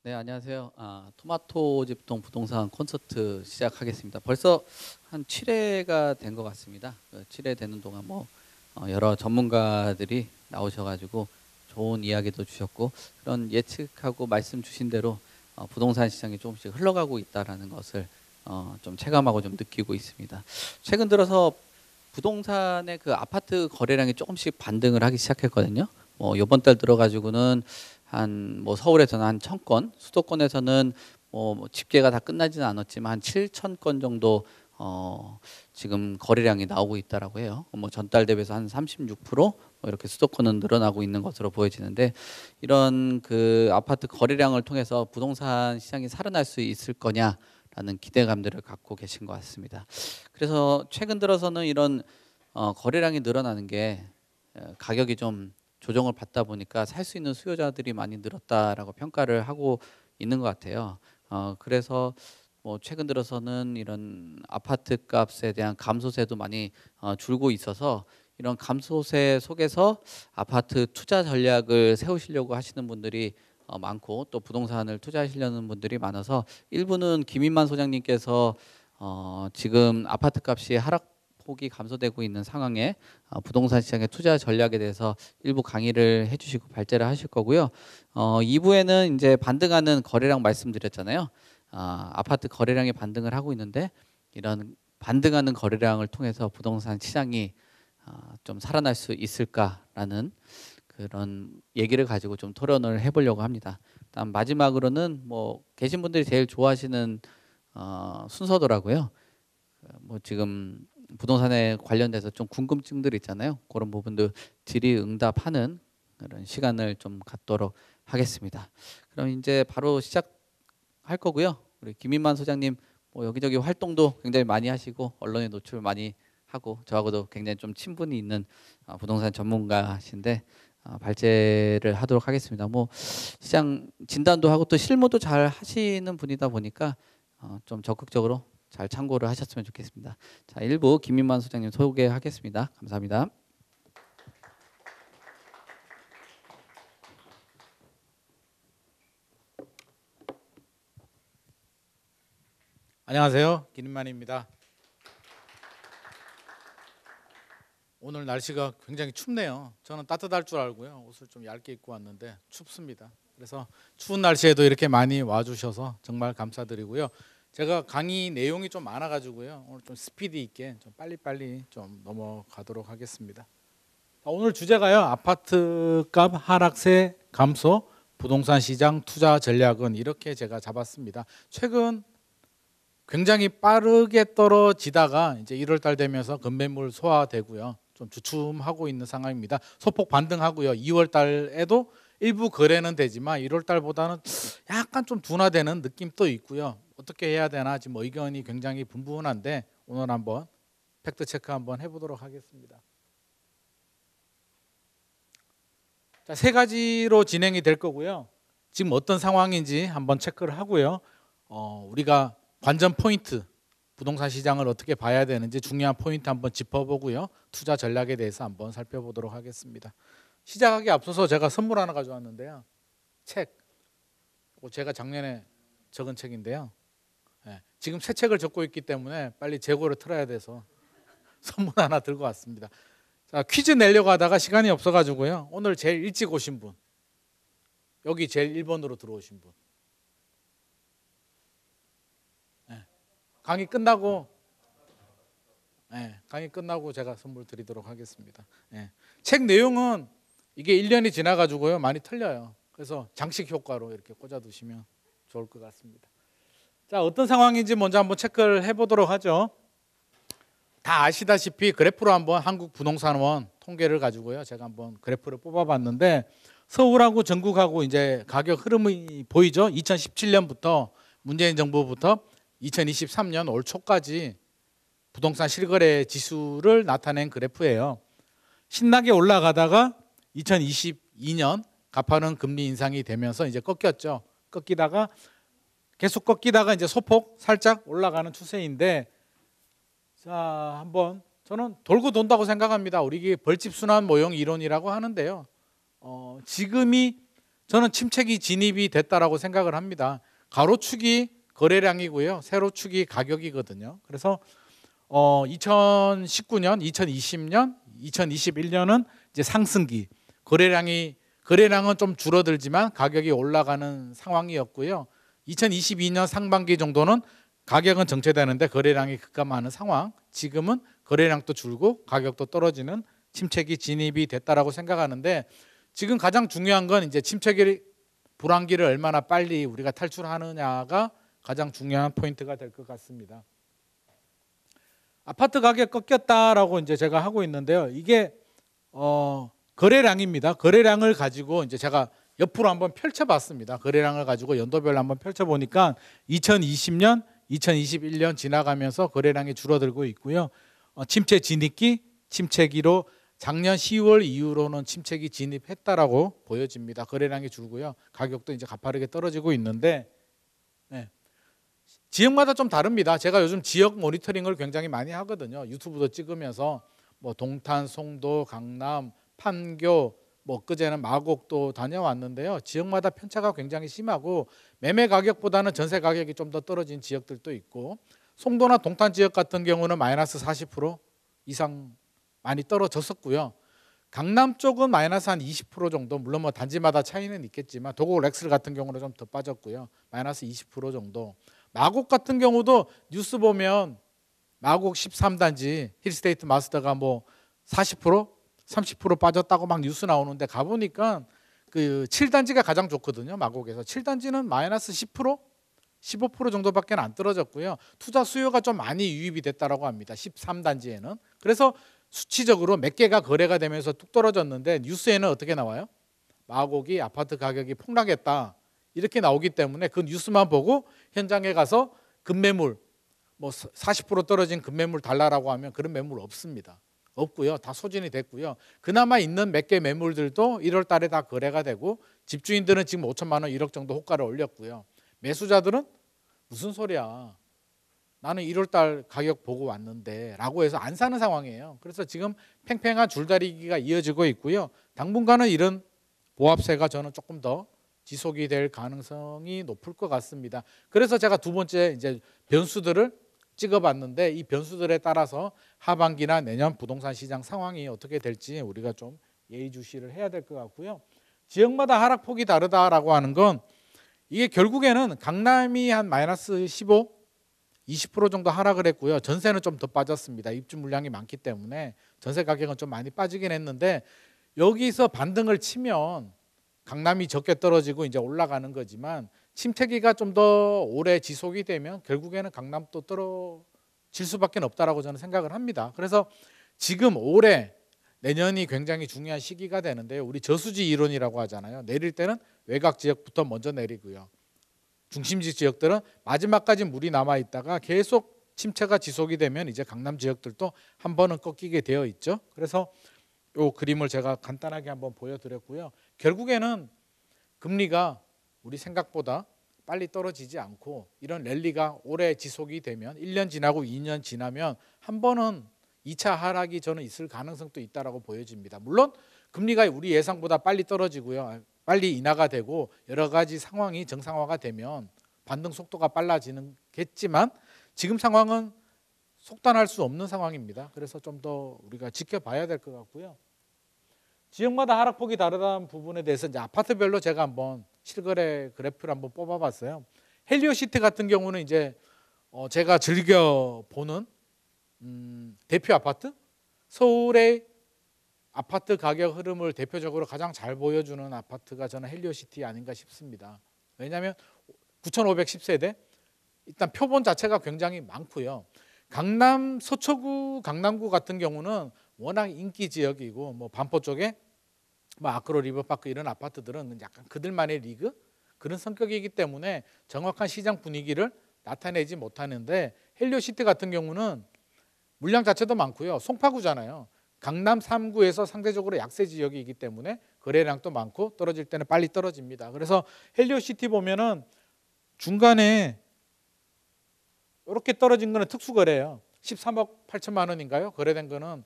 네, 안녕하세요. 토마토 집동 부동산 콘서트 시작하겠습니다. 벌써 한 7회가 된 것 같습니다. 7회 되는 동안 여러 전문가들이 나오셔가지고 좋은 이야기도 주셨고 그런 예측하고 말씀 주신 대로 부동산 시장이 조금씩 흘러가고 있다라는 것을 좀 체감하고 좀 느끼고 있습니다. 최근 들어서 부동산의 그 아파트 거래량이 조금씩 반등을 하기 시작했거든요. 이번 달 들어가지고는 한 서울에서는 한 1,000건, 수도권에서는 집계가 다 끝나지는 않았지만 한 7,000건 정도 지금 거래량이 나오고 있다라고 해요. 전달 대비해서 한 36% 이렇게 수도권은 늘어나고 있는 것으로 보여지는데, 이런 그 아파트 거래량을 통해서 부동산 시장이 살아날 수 있을 거냐라는 기대감들을 갖고 계신 것 같습니다. 그래서 최근 들어서는 이런 거래량이 늘어나는 게 가격이 좀 조정을 받다 보니까 살 수 있는 수요자들이 많이 늘었다라고 평가를 하고 있는 것 같아요. 그래서 최근 들어서는 이런 아파트 값에 대한 감소세도 많이 줄고 있어서, 이런 감소세 속에서 아파트 투자 전략을 세우시려고 하시는 분들이 많고, 또 부동산을 투자하시려는 분들이 많아서, 일부는 김인만 소장님께서 지금 아파트 값이 하락폭이 감소되고 있는 상황에 부동산 시장의 투자 전략에 대해서 일부 강의를 해주시고 발제를 하실 거고요. 2부에는 이제 반등하는 거래량 말씀드렸잖아요. 아파트 거래량이 반등을 하고 있는데, 이런 반등하는 거래량을 통해서 부동산 시장이 좀 살아날 수 있을까라는 그런 얘기를 가지고 좀 토론을 해보려고 합니다. 다음 마지막으로는 계신 분들이 제일 좋아하시는 순서더라고요. 지금 부동산에 관련돼서 좀 궁금증들 있잖아요. 그런 부분들 질의응답하는 그런 시간을 좀 갖도록 하겠습니다. 그럼 이제 바로 시작할 거고요. 우리 김인만 소장님 여기저기 활동도 굉장히 많이 하시고 언론에 노출 많이 하고 저하고도 굉장히 좀 친분이 있는 부동산 전문가신데, 발제를 하도록 하겠습니다. 시장 진단도 하고 또 실무도 잘 하시는 분이다 보니까 좀 적극적으로 잘 참고를 하셨으면 좋겠습니다. 자, 1부 김민만 소장님 소개하겠습니다. 감사합니다. 안녕하세요, 김인만입니다. 오늘 날씨가 굉장히 춥네요. 저는 따뜻할 줄 알고요, 옷을 좀 얇게 입고 왔는데 춥습니다. 그래서 추운 날씨에도 이렇게 많이 와주셔서 정말 감사드리고요. 제가 강의 내용이 좀 많아가지고요, 오늘 좀 스피드 있게 좀 빨리빨리 좀 넘어가도록 하겠습니다. 오늘 주제가요, 아파트 값 하락세 감소, 부동산 시장 투자 전략은, 이렇게 제가 잡았습니다. 최근 굉장히 빠르게 떨어지다가 이제 1월 달 되면서 급매물 소화되고요, 좀 주춤하고 있는 상황입니다. 소폭 반등하고요. 2월 달에도 일부 거래는 되지만 1월 달보다는 약간 좀 둔화되는 느낌도 있고요. 어떻게 해야 되나 지금 의견이 굉장히 분분한데, 오늘 한번 팩트 체크 한번 해보도록 하겠습니다. 자, 세 가지로 진행이 될 거고요. 지금 어떤 상황인지 한번 체크를 하고요. 우리가 관전 포인트, 부동산 시장을 어떻게 봐야 되는지 중요한 포인트 한번 짚어보고요, 투자 전략에 대해서 한번 살펴보도록 하겠습니다. 시작하기 앞서서 제가 선물 하나 가져왔는데요, 책. 제가 작년에 적은 책인데요, 지금 새 책을 적고 있기 때문에 빨리 재고를 틀어야 돼서 선물 하나 들고 왔습니다. 자, 퀴즈 내려고 하다가 시간이 없어가지고요, 오늘 제일 일찍 오신 분, 여기 제일 1번으로 들어오신 분, 강의 끝나고 제가 선물 드리도록 하겠습니다. 책 내용은 이게 1년이 지나가지고요, 많이 틀려요. 그래서 장식 효과로 이렇게 꽂아두시면 좋을 것 같습니다. 자, 어떤 상황인지 먼저 한번 체크를 해보도록 하죠. 다 아시다시피 그래프로 한번 한국부동산원 통계를 가지고요, 제가 한번 그래프를 뽑아봤는데, 서울하고 전국하고 이제 가격 흐름이 보이죠. 2017년부터 문재인 정부부터 2023년 올 초까지 부동산 실거래 지수를 나타낸 그래프예요. 신나게 올라가다가 2022년 가파른 금리 인상이 되면서 이제 꺾였죠. 계속 꺾이다가 이제 소폭 살짝 올라가는 추세인데, 자, 한번 저는 돌고 돈다고 생각합니다. 우리 벌집 순환 모형 이론이라고 하는데요, 지금이 저는 침체기 진입이 됐다라고 생각을 합니다. 가로축이 거래량이고요. 세로축이 가격이거든요. 그래서 2019년, 2020년, 2021년은 이제 상승기. 거래량은 좀 줄어들지만 가격이 올라가는 상황이었고요. 2022년 상반기 정도는 가격은 정체되는데 거래량이 급감하는 상황. 지금은 거래량도 줄고 가격도 떨어지는 침체기 진입이 됐다라고 생각하는데, 지금 가장 중요한 건 이제 침체기 불황기를 얼마나 빨리 우리가 탈출하느냐가 가장 중요한 포인트가 될 것 같습니다. 아파트 가격 꺾였다라고 이제 제가 하고 있는데요. 이게 거래량입니다. 거래량을 가지고 이제 제가 옆으로 한번 펼쳐봤습니다. 거래량을 가지고 연도별로 한번 펼쳐보니까 2020년, 2021년 지나가면서 거래량이 줄어들고 있고요. 침체 진입기, 침체기로 작년 10월 이후로는 침체기 진입했다라고 보여집니다. 거래량이 줄고요. 가격도 이제 가파르게 떨어지고 있는데, 네. 지역마다 좀 다릅니다. 제가 요즘 지역 모니터링을 굉장히 많이 하거든요. 유튜브도 찍으면서 뭐 동탄, 송도, 강남, 판교, 뭐 엊그제는 마곡도 다녀왔는데요. 지역마다 편차가 굉장히 심하고 매매 가격보다는 전세 가격이 좀 더 떨어진 지역들도 있고, 송도나 동탄 지역 같은 경우는 마이너스 40% 이상 많이 떨어졌었고요. 강남 쪽은 마이너스 한 20% 정도, 물론 뭐 단지마다 차이는 있겠지만 도곡 렉스 같은 경우는 좀 더 빠졌고요. 마이너스 20% 정도. 마곡 같은 경우도 뉴스 보면 마곡 13단지 힐스테이트 마스터가 뭐 40%, 30% 빠졌다고 막 뉴스 나오는데 가보니까 그 7단지가 가장 좋거든요. 마곡에서 7단지는 마이너스 10%, 15% 정도밖에 안 떨어졌고요. 투자 수요가 좀 많이 유입이 됐다라고 합니다. 13단지에는. 그래서 수치적으로 몇 개가 거래가 되면서 뚝 떨어졌는데 뉴스에는 어떻게 나와요? 마곡이 아파트 가격이 폭락했다 이렇게 나오기 때문에 그 뉴스만 보고 현장에 가서 급매물 뭐 40% 떨어진 급매물 달라라고 하면 그런 매물 없습니다. 없고요. 다 소진이 됐고요. 그나마 있는 몇 개 매물들도 1월 달에 다 거래가 되고, 집주인들은 지금 5천만 원, 1억 정도 호가를 올렸고요. 매수자들은 무슨 소리야, 나는 1월 달 가격 보고 왔는데 라고 해서 안 사는 상황이에요. 그래서 지금 팽팽한 줄다리기가 이어지고 있고요. 당분간은 이런 보합세가 저는 조금 더 지속이 될 가능성이 높을 것 같습니다. 그래서 제가 두 번째 이제 변수들을 찍어봤는데, 이 변수들에 따라서 하반기나 내년 부동산 시장 상황이 어떻게 될지 우리가 좀 예의주시를 해야 될 것 같고요. 지역마다 하락폭이 다르다라고 하는 건, 이게 결국에는 강남이 한 마이너스 15, 20% 정도 하락을 했고요. 전세는 좀 더 빠졌습니다. 입주 물량이 많기 때문에 전세 가격은 좀 많이 빠지긴 했는데, 여기서 반등을 치면 강남이 적게 떨어지고 이제 올라가는 거지만, 침체기가 좀 더 오래 지속이 되면 결국에는 강남도 떨어질 수밖에 없다라고 저는 생각을 합니다. 그래서 지금 올해 내년이 굉장히 중요한 시기가 되는데요. 우리 저수지 이론이라고 하잖아요. 내릴 때는 외곽 지역부터 먼저 내리고요. 중심지 지역들은 마지막까지 물이 남아 있다가 계속 침체가 지속이 되면 이제 강남 지역들도 한 번은 꺾이게 되어 있죠. 그래서 이 그림을 제가 간단하게 한번 보여드렸고요. 결국에는 금리가 우리 생각보다 빨리 떨어지지 않고, 이런 랠리가 오래 지속이 되면 1년 지나고 2년 지나면 한 번은 2차 하락이 저는 있을 가능성도 있다라고 보여집니다. 물론 금리가 우리 예상보다 빨리 떨어지고요, 빨리 인하가 되고 여러 가지 상황이 정상화가 되면 반등 속도가 빨라지겠지만, 지금 상황은 속단할 수 없는 상황입니다. 그래서 좀 더 우리가 지켜봐야 될 것 같고요. 지역마다 하락폭이 다르다는 부분에 대해서 이제 아파트별로 제가 한번 실거래 그래프를 한번 뽑아봤어요. 헬리오시티 같은 경우는 이제 제가 즐겨 보는 대표 아파트, 서울의 아파트 가격 흐름을 대표적으로 가장 잘 보여주는 아파트가 저는 헬리오시티 아닌가 싶습니다. 왜냐하면 9,510세대, 일단 표본 자체가 굉장히 많고요. 강남 서초구, 강남구 같은 경우는 워낙 인기 지역이고, 뭐 반포 쪽에 뭐 아크로 리버파크 이런 아파트들은 약간 그들만의 리그 그런 성격이기 때문에 정확한 시장 분위기를 나타내지 못하는데, 헬리오시티 같은 경우는 물량 자체도 많고요. 송파구잖아요. 강남 3구에서 상대적으로 약세 지역이기 때문에 거래량도 많고 떨어질 때는 빨리 떨어집니다. 그래서 헬리오시티 보면은 중간에 이렇게 떨어진 거는 특수거래예요. 13억 8천만 원인가요? 거래된 거는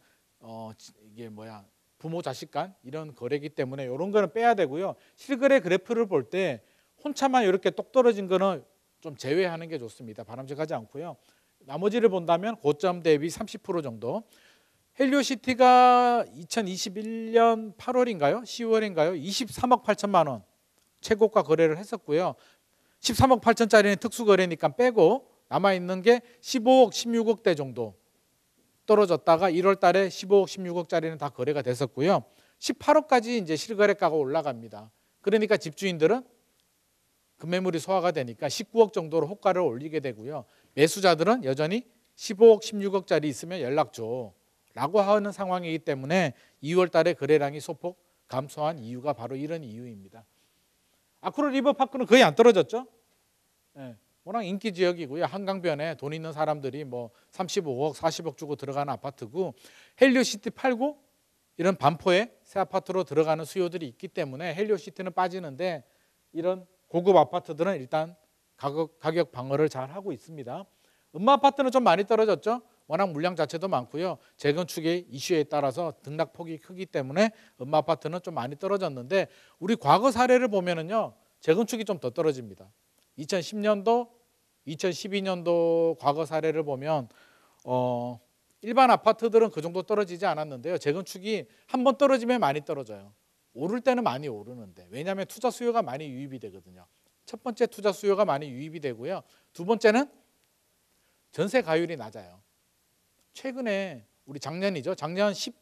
이게 뭐야, 부모 자식 간 이런 거래이기 때문에 이런 거는 빼야 되고요. 실거래 그래프를 볼 때 혼자만 이렇게 똑 떨어진 거는 좀 제외하는 게 좋습니다. 바람직하지 않고요. 나머지를 본다면 고점 대비 30% 정도. 헬리오시티가 2021년 8월인가요? 10월인가요? 23억 8천만 원 최고가 거래를 했었고요. 13억 8천짜리는 특수 거래니까 빼고 남아있는 게 15억, 16억대 정도 떨어졌다가 1월 달에 15억, 16억짜리는 다 거래가 됐었고요. 18억까지 이제 실거래가가 올라갑니다. 그러니까 집주인들은 급매물이 소화가 되니까 19억 정도로 호가를 올리게 되고요. 매수자들은 여전히 15억, 16억짜리 있으면 연락 줘 라고 하는 상황이기 때문에 2월 달에 거래량이 소폭 감소한 이유가 바로 이런 이유입니다. 아크로 리버파크는 거의 안 떨어졌죠. 네, 워낙 인기 지역이고요. 한강변에 돈 있는 사람들이 뭐 35억, 40억 주고 들어가는 아파트고, 헬리오시티 팔고 이런 반포에 새 아파트로 들어가는 수요들이 있기 때문에 헬리오시티는 빠지는데 이런 고급 아파트들은 일단 가격 방어를 잘 하고 있습니다. 음마 아파트는 좀 많이 떨어졌죠. 워낙 물량 자체도 많고요. 재건축의 이슈에 따라서 등락폭이 크기 때문에 음마 아파트는 좀 많이 떨어졌는데, 우리 과거 사례를 보면은요, 재건축이 좀 더 떨어집니다. 2010년도, 2012년도 과거 사례를 보면 일반 아파트들은 그 정도 떨어지지 않았는데요. 재건축이 한번 떨어지면 많이 떨어져요. 오를 때는 많이 오르는데, 왜냐하면 투자 수요가 많이 유입이 되거든요. 첫 번째 투자 수요가 많이 유입이 되고요. 두 번째는 전세 가율이 낮아요. 최근에 우리 작년이죠. 작년 10,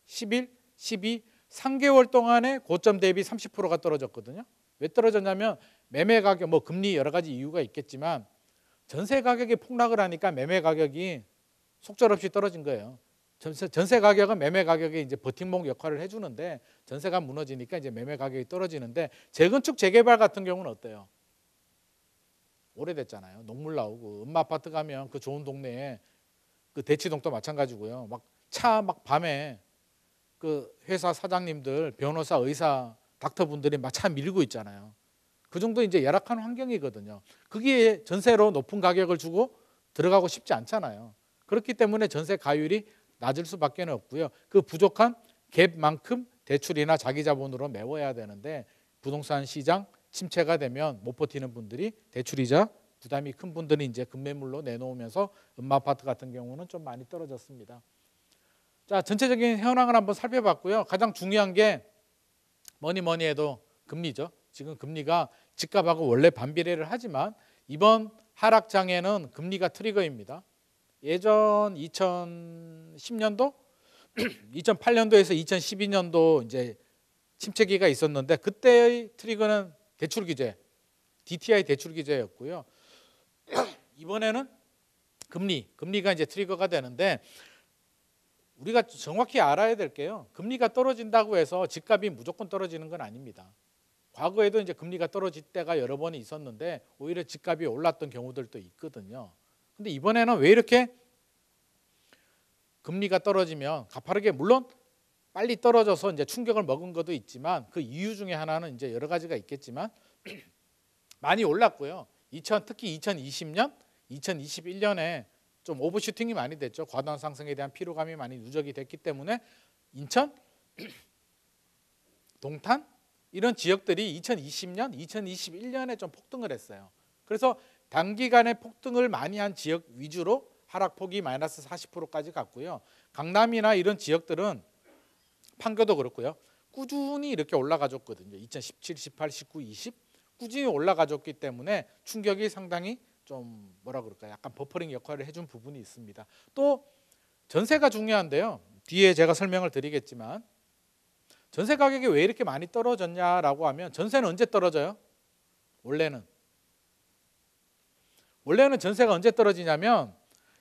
11, 12, 3개월 동안에 고점 대비 30%가 떨어졌거든요. 왜 떨어졌냐면 매매 가격, 뭐 금리 여러 가지 이유가 있겠지만 전세 가격이 폭락을 하니까 매매 가격이 속절없이 떨어진 거예요. 전세 가격은 매매 가격에 이제 버팀목 역할을 해주는데, 전세가 무너지니까 이제 매매 가격이 떨어지는데, 재건축 재개발 같은 경우는 어때요? 오래됐잖아요. 녹물 나오고, 음마 아파트 가면 그 좋은 동네에 그 대치동도 마찬가지고요. 막 밤에 그 회사 사장님들, 변호사, 의사, 닥터분들이 막 차 밀고 있잖아요. 그 정도 이제 열악한 환경이거든요. 거기에 전세로 높은 가격을 주고 들어가고 싶지 않잖아요. 그렇기 때문에 전세 가율이 낮을 수밖에 없고요. 그 부족한 갭만큼 대출이나 자기 자본으로 메워야 되는데, 부동산 시장 침체가 되면 못 버티는 분들이 대출이자 부담이 큰 분들이 이제 급매물로 내놓으면서 음마 아파트 같은 경우는 좀 많이 떨어졌습니다. 자, 전체적인 현황을 한번 살펴봤고요. 가장 중요한 게 뭐니 해도 금리죠. 지금 금리가 집값하고 원래 반비례를 하지만 이번 하락장에는 금리가 트리거입니다. 예전 2010년도, 2008년도에서 2012년도 이제 침체기가 있었는데, 그때의 트리거는 대출 규제, DTI 대출 규제였고요. 이번에는 금리가 이제 트리거가 되는데, 우리가 정확히 알아야 될 게요. 금리가 떨어진다고 해서 집값이 무조건 떨어지는 건 아닙니다. 과거에도 이제 금리가 떨어질 때가 여러 번 있었는데 오히려 집값이 올랐던 경우들도 있거든요. 근데 이번에는 왜 이렇게 금리가 떨어지면 가파르게, 물론 빨리 떨어져서 이제 충격을 먹은 것도 있지만 그 이유 중에 하나는 이제 여러 가지가 있겠지만 많이 올랐고요. 특히 2020년, 2021년에 좀 오버슈팅이 많이 됐죠. 과도한 상승에 대한 피로감이 많이 누적이 됐기 때문에 인천, 동탄 이런 지역들이 2020년, 2021년에 좀 폭등을 했어요. 그래서 단기간에 폭등을 많이 한 지역 위주로 하락폭이 마이너스 40%까지 갔고요. 강남이나 이런 지역들은 판교도 그렇고요. 꾸준히 이렇게 올라가줬거든요. 2017, 18, 19, 20 꾸준히 올라가줬기 때문에 충격이 상당히 좀 뭐라 그럴까요? 약간 버퍼링 역할을 해준 부분이 있습니다. 또 전세가 중요한데요. 뒤에 제가 설명을 드리겠지만 전세 가격이 왜 이렇게 많이 떨어졌냐라고 하면, 전세는 언제 떨어져요? 원래는 전세가 언제 떨어지냐면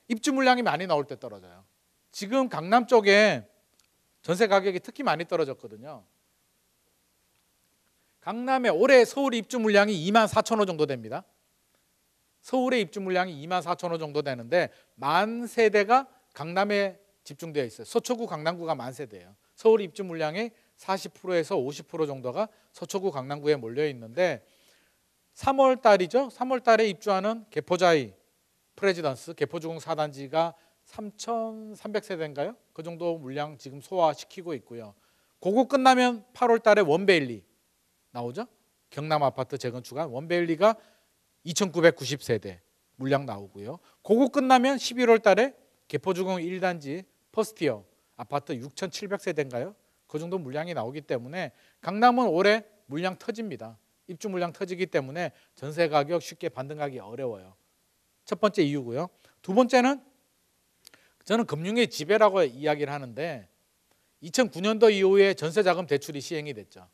입주 물량이 많이 나올 때 떨어져요. 지금 강남 쪽에 전세 가격이 특히 많이 떨어졌거든요. 강남에 올해 서울 입주 물량이 24,000호 정도 됩니다. 서울의 입주 물량이 24,000호 정도 되는데 만 세대가 강남에 집중되어 있어요. 서초구, 강남구가 만 세대예요. 서울 입주 물량의 40%에서 50% 정도가 서초구, 강남구에 몰려 있는데 3월 달이죠. 3월 달에 입주하는 개포자이 프레지던스 개포주공 4단지가 3,300세대인가요? 그 정도 물량 지금 소화시키고 있고요. 그거 끝나면 8월 달에 원베일리 나오죠. 경남 아파트 재건축한 원베일리가 2,990세대 물량 나오고요. 그거 끝나면 11월 달에 개포주공 1단지 퍼스티어 아파트 6,700세대인가요? 그 정도 물량이 나오기 때문에 강남은 올해 물량 터집니다. 입주 물량 터지기 때문에 전세 가격 쉽게 반등하기 어려워요. 첫 번째 이유고요. 두 번째는 저는 금융의 지배라고 이야기를 하는데 2009년도 이후에 전세자금 대출이 시행이 됐죠.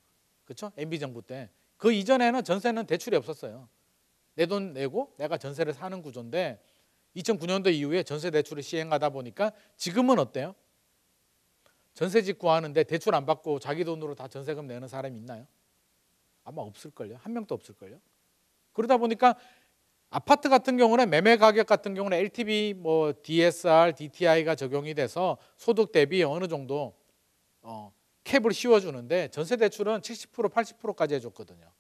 그렇죠? MB 정부 때. 그 이전에는 전세는 대출이 없었어요. 내 돈 내고 내가 전세를 사는 구조인데 2009년도 이후에 전세 대출을 시행하다 보니까 지금은 어때요? 전세집 구하는데 대출 안 받고 자기 돈으로 다 전세금 내는 사람이 있나요? 아마 없을걸요. 한 명도 없을걸요. 그러다 보니까 아파트 같은 경우는 매매 가격 같은 경우는 LTV, 뭐 DSR, DTI가 적용이 돼서 소득 대비 어느 정도 캡을 씌워주는데 전세 대출은 70%, 80%까지 해줬거든요.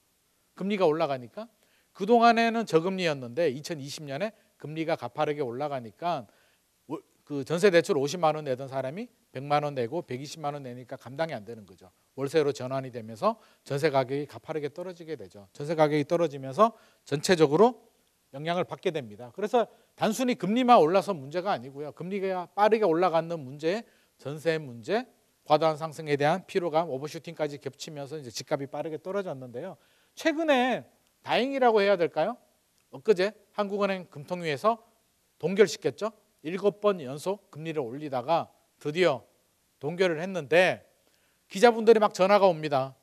금리가 올라가니까 그동안에는 저금리였는데 2020년에 금리가 가파르게 올라가니까 그 전세 대출 50만 원 내던 사람이 100만 원 내고 120만 원 내니까 감당이 안 되는 거죠. 월세로 전환이 되면서 전세 가격이 가파르게 떨어지게 되죠. 전세 가격이 떨어지면서 전체적으로 영향을 받게 됩니다. 그래서 단순히 금리만 올라서 문제가 아니고요. 금리가 빠르게 올라가는 문제, 전세 문제, 과도한 상승에 대한 피로감, 오버슈팅까지 겹치면서 이제 집값이 빠르게 떨어졌는데요. 최근에 다행이라고 해야 될까요? 엊그제 한국은행 금통위에서 동결시켰죠. 7번 연속 금리를 올리다가 드디어 동결을 했는데 기자분들이 막 전화가 옵니다.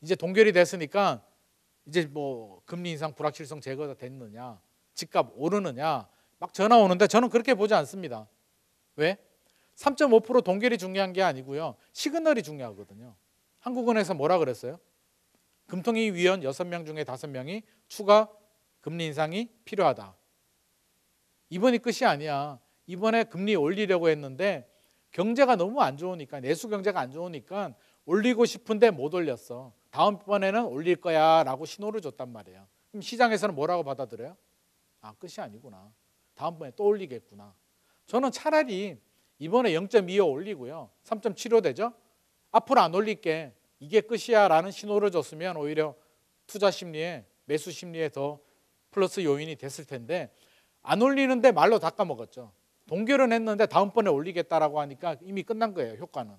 이제 동결이 됐으니까 이제 뭐 금리 인상 불확실성 제거가 됐느냐, 집값 오르느냐 막 전화 오는데 저는 그렇게 보지 않습니다. 왜? 3.5% 동결이 중요한 게 아니고요. 시그널이 중요하거든요. 한국은행에서 뭐라 그랬어요? 금통위 위원 6명 중에 5명이 추가 금리 인상이 필요하다. 이번이 끝이 아니야. 이번에 금리 올리려고 했는데 경제가 너무 안 좋으니까, 내수 경제가 안 좋으니까 올리고 싶은데 못 올렸어. 다음번에는 올릴 거야 라고 신호를 줬단 말이에요. 그럼 시장에서는 뭐라고 받아들여요? 아, 끝이 아니구나. 다음번에 또 올리겠구나. 저는 차라리 이번에 0.25 올리고요. 3.75 되죠? 앞으로 안 올릴게. 이게 끝이야 라는 신호를 줬으면 오히려 투자 심리에, 매수 심리에 더 플러스 요인이 됐을 텐데 안 올리는데 말로 닦아먹었죠. 동결은 했는데 다음번에 올리겠다라고 하니까 이미 끝난 거예요. 효과는.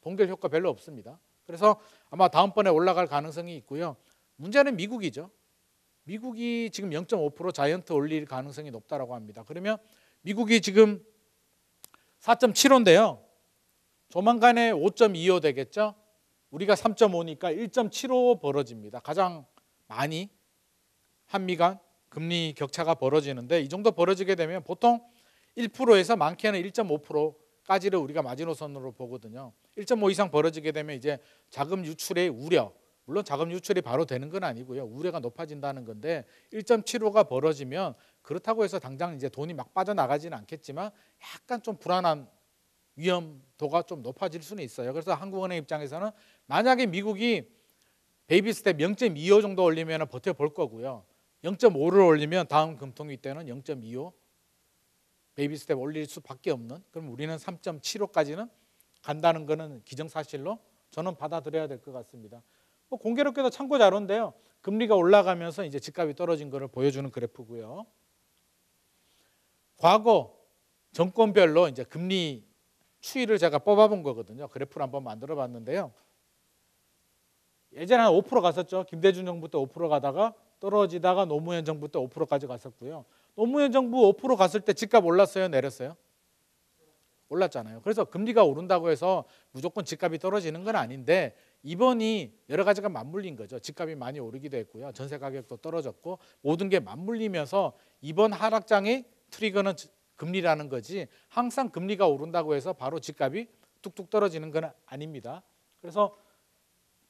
동결 효과 별로 없습니다. 그래서 아마 다음번에 올라갈 가능성이 있고요. 문제는 미국이죠. 미국이 지금 0.5% 자이언트 올릴 가능성이 높다라고 합니다. 그러면 미국이 지금 4.75인데요. 조만간에 5.25 되겠죠. 우리가 3.5니까 1.75 벌어집니다. 가장 많이 한미 간 금리 격차가 벌어지는데 이 정도 벌어지게 되면 보통 1%에서 많게는 1.5%까지를 우리가 마지노선으로 보거든요. 1.5 이상 벌어지게 되면 이제 자금 유출의 우려, 물론 자금 유출이 바로 되는 건 아니고요. 우려가 높아진다는 건데 1.75가 벌어지면 그렇다고 해서 당장 이제 돈이 막 빠져나가지는 않겠지만 약간 좀 불안한 위험도가 좀 높아질 수는 있어요. 그래서 한국은행 입장에서는 만약에 미국이 베이비 스텝 0.25 정도 올리면 버텨볼 거고요. 0.5를 올리면 다음 금통위 때는 0.25 베이비 스텝 올릴 수밖에 없는, 그럼 우리는 3.75까지는 간다는 것은 기정사실로 저는 받아들여야 될 것 같습니다. 뭐 공교롭게도 참고 자료인데요. 금리가 올라가면서 이제 집값이 떨어진 것을 보여주는 그래프고요. 과거 정권별로 이제 금리 추이를 제가 뽑아본 거거든요. 그래프를 한번 만들어 봤는데요. 예전에 한 5% 갔었죠. 김대중 정부 때 5% 가다가 떨어지다가 노무현 정부 때 5%까지 갔었고요. 노무현 정부 5% 갔을 때 집값 올랐어요, 내렸어요? 올랐잖아요. 그래서 금리가 오른다고 해서 무조건 집값이 떨어지는 건 아닌데 이번이 여러 가지가 맞물린 거죠. 집값이 많이 오르기도 했고요. 전세 가격도 떨어졌고 모든 게 맞물리면서 이번 하락장의 트리거는 금리라는 거지 항상 금리가 오른다고 해서 바로 집값이 뚝뚝 떨어지는 건 아닙니다. 그래서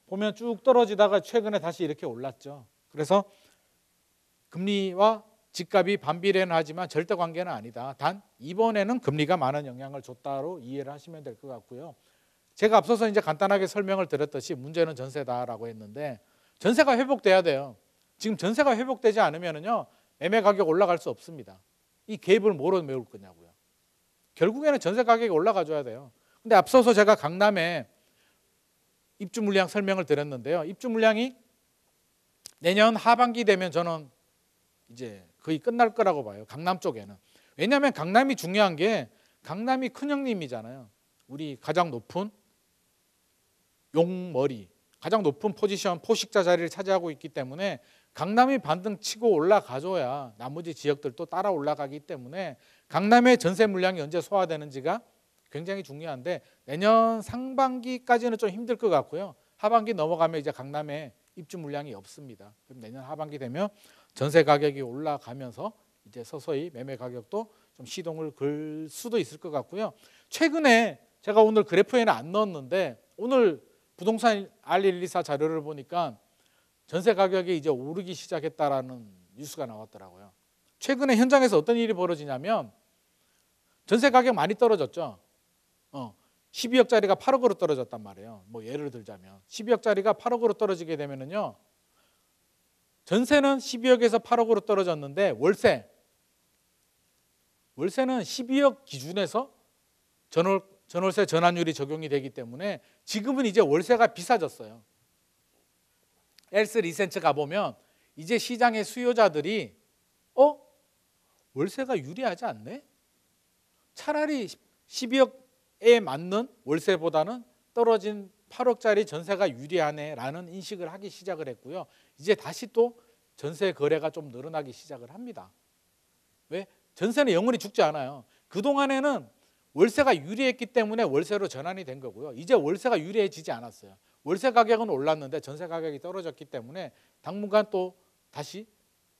보면 쭉 떨어지다가 최근에 다시 이렇게 올랐죠. 그래서 금리와 집값이 반비례는 하지만 절대 관계는 아니다. 단 이번에는 금리가 많은 영향을 줬다로 이해를 하시면 될 것 같고요. 제가 앞서서 이제 간단하게 설명을 드렸듯이 문제는 전세다라고 했는데 전세가 회복돼야 돼요. 지금 전세가 회복되지 않으면요 매매 가격 올라갈 수 없습니다. 이 갭을 뭐로 메울 거냐고요. 결국에는 전세 가격이 올라가줘야 돼요. 근데 앞서서 제가 강남에 입주 물량 설명을 드렸는데요. 입주 물량이 내년 하반기 되면 저는 이제 거의 끝날 거라고 봐요. 강남 쪽에는. 왜냐하면 강남이 중요한 게 강남이 큰형님이잖아요. 우리 가장 높은 용머리, 가장 높은 포지션 포식자 자리를 차지하고 있기 때문에 강남이 반등 치고 올라가줘야 나머지 지역들도 따라 올라가기 때문에 강남의 전세 물량이 언제 소화되는지가 굉장히 중요한데 내년 상반기까지는 좀 힘들 것 같고요. 하반기 넘어가면 이제 강남에 입주 물량이 없습니다. 그럼 내년 하반기 되면 전세 가격이 올라가면서 이제 서서히 매매 가격도 좀 시동을 걸 수도 있을 것 같고요. 최근에 제가 오늘 그래프에는 안 넣었는데 오늘 부동산 R124 자료를 보니까 전세 가격이 이제 오르기 시작했다라는 뉴스가 나왔더라고요. 최근에 현장에서 어떤 일이 벌어지냐면 전세 가격 많이 떨어졌죠. 12억짜리가 8억으로 떨어졌단 말이에요. 뭐 예를 들자면 12억짜리가 8억으로 떨어지게 되면은요. 전세는 12억에서 8억으로 떨어졌는데 월세는 12억 기준에서 전월세 전환율이 적용이 되기 때문에 지금은 이제 월세가 비싸졌어요. 엘스 리센츠 가보면 이제 시장의 수요자들이 월세가 유리하지 않네? 차라리 12억에 맞는 월세보다는 떨어진 8억짜리 전세가 유리하네 라는 인식을 하기 시작을 했고요. 이제 다시 또 전세 거래가 좀 늘어나기 시작을 합니다. 왜? 전세는 영원히 죽지 않아요. 그동안에는 월세가 유리했기 때문에 월세로 전환이 된 거고요. 이제 월세가 유리해지지 않았어요. 월세 가격은 올랐는데 전세 가격이 떨어졌기 때문에 당분간 또 다시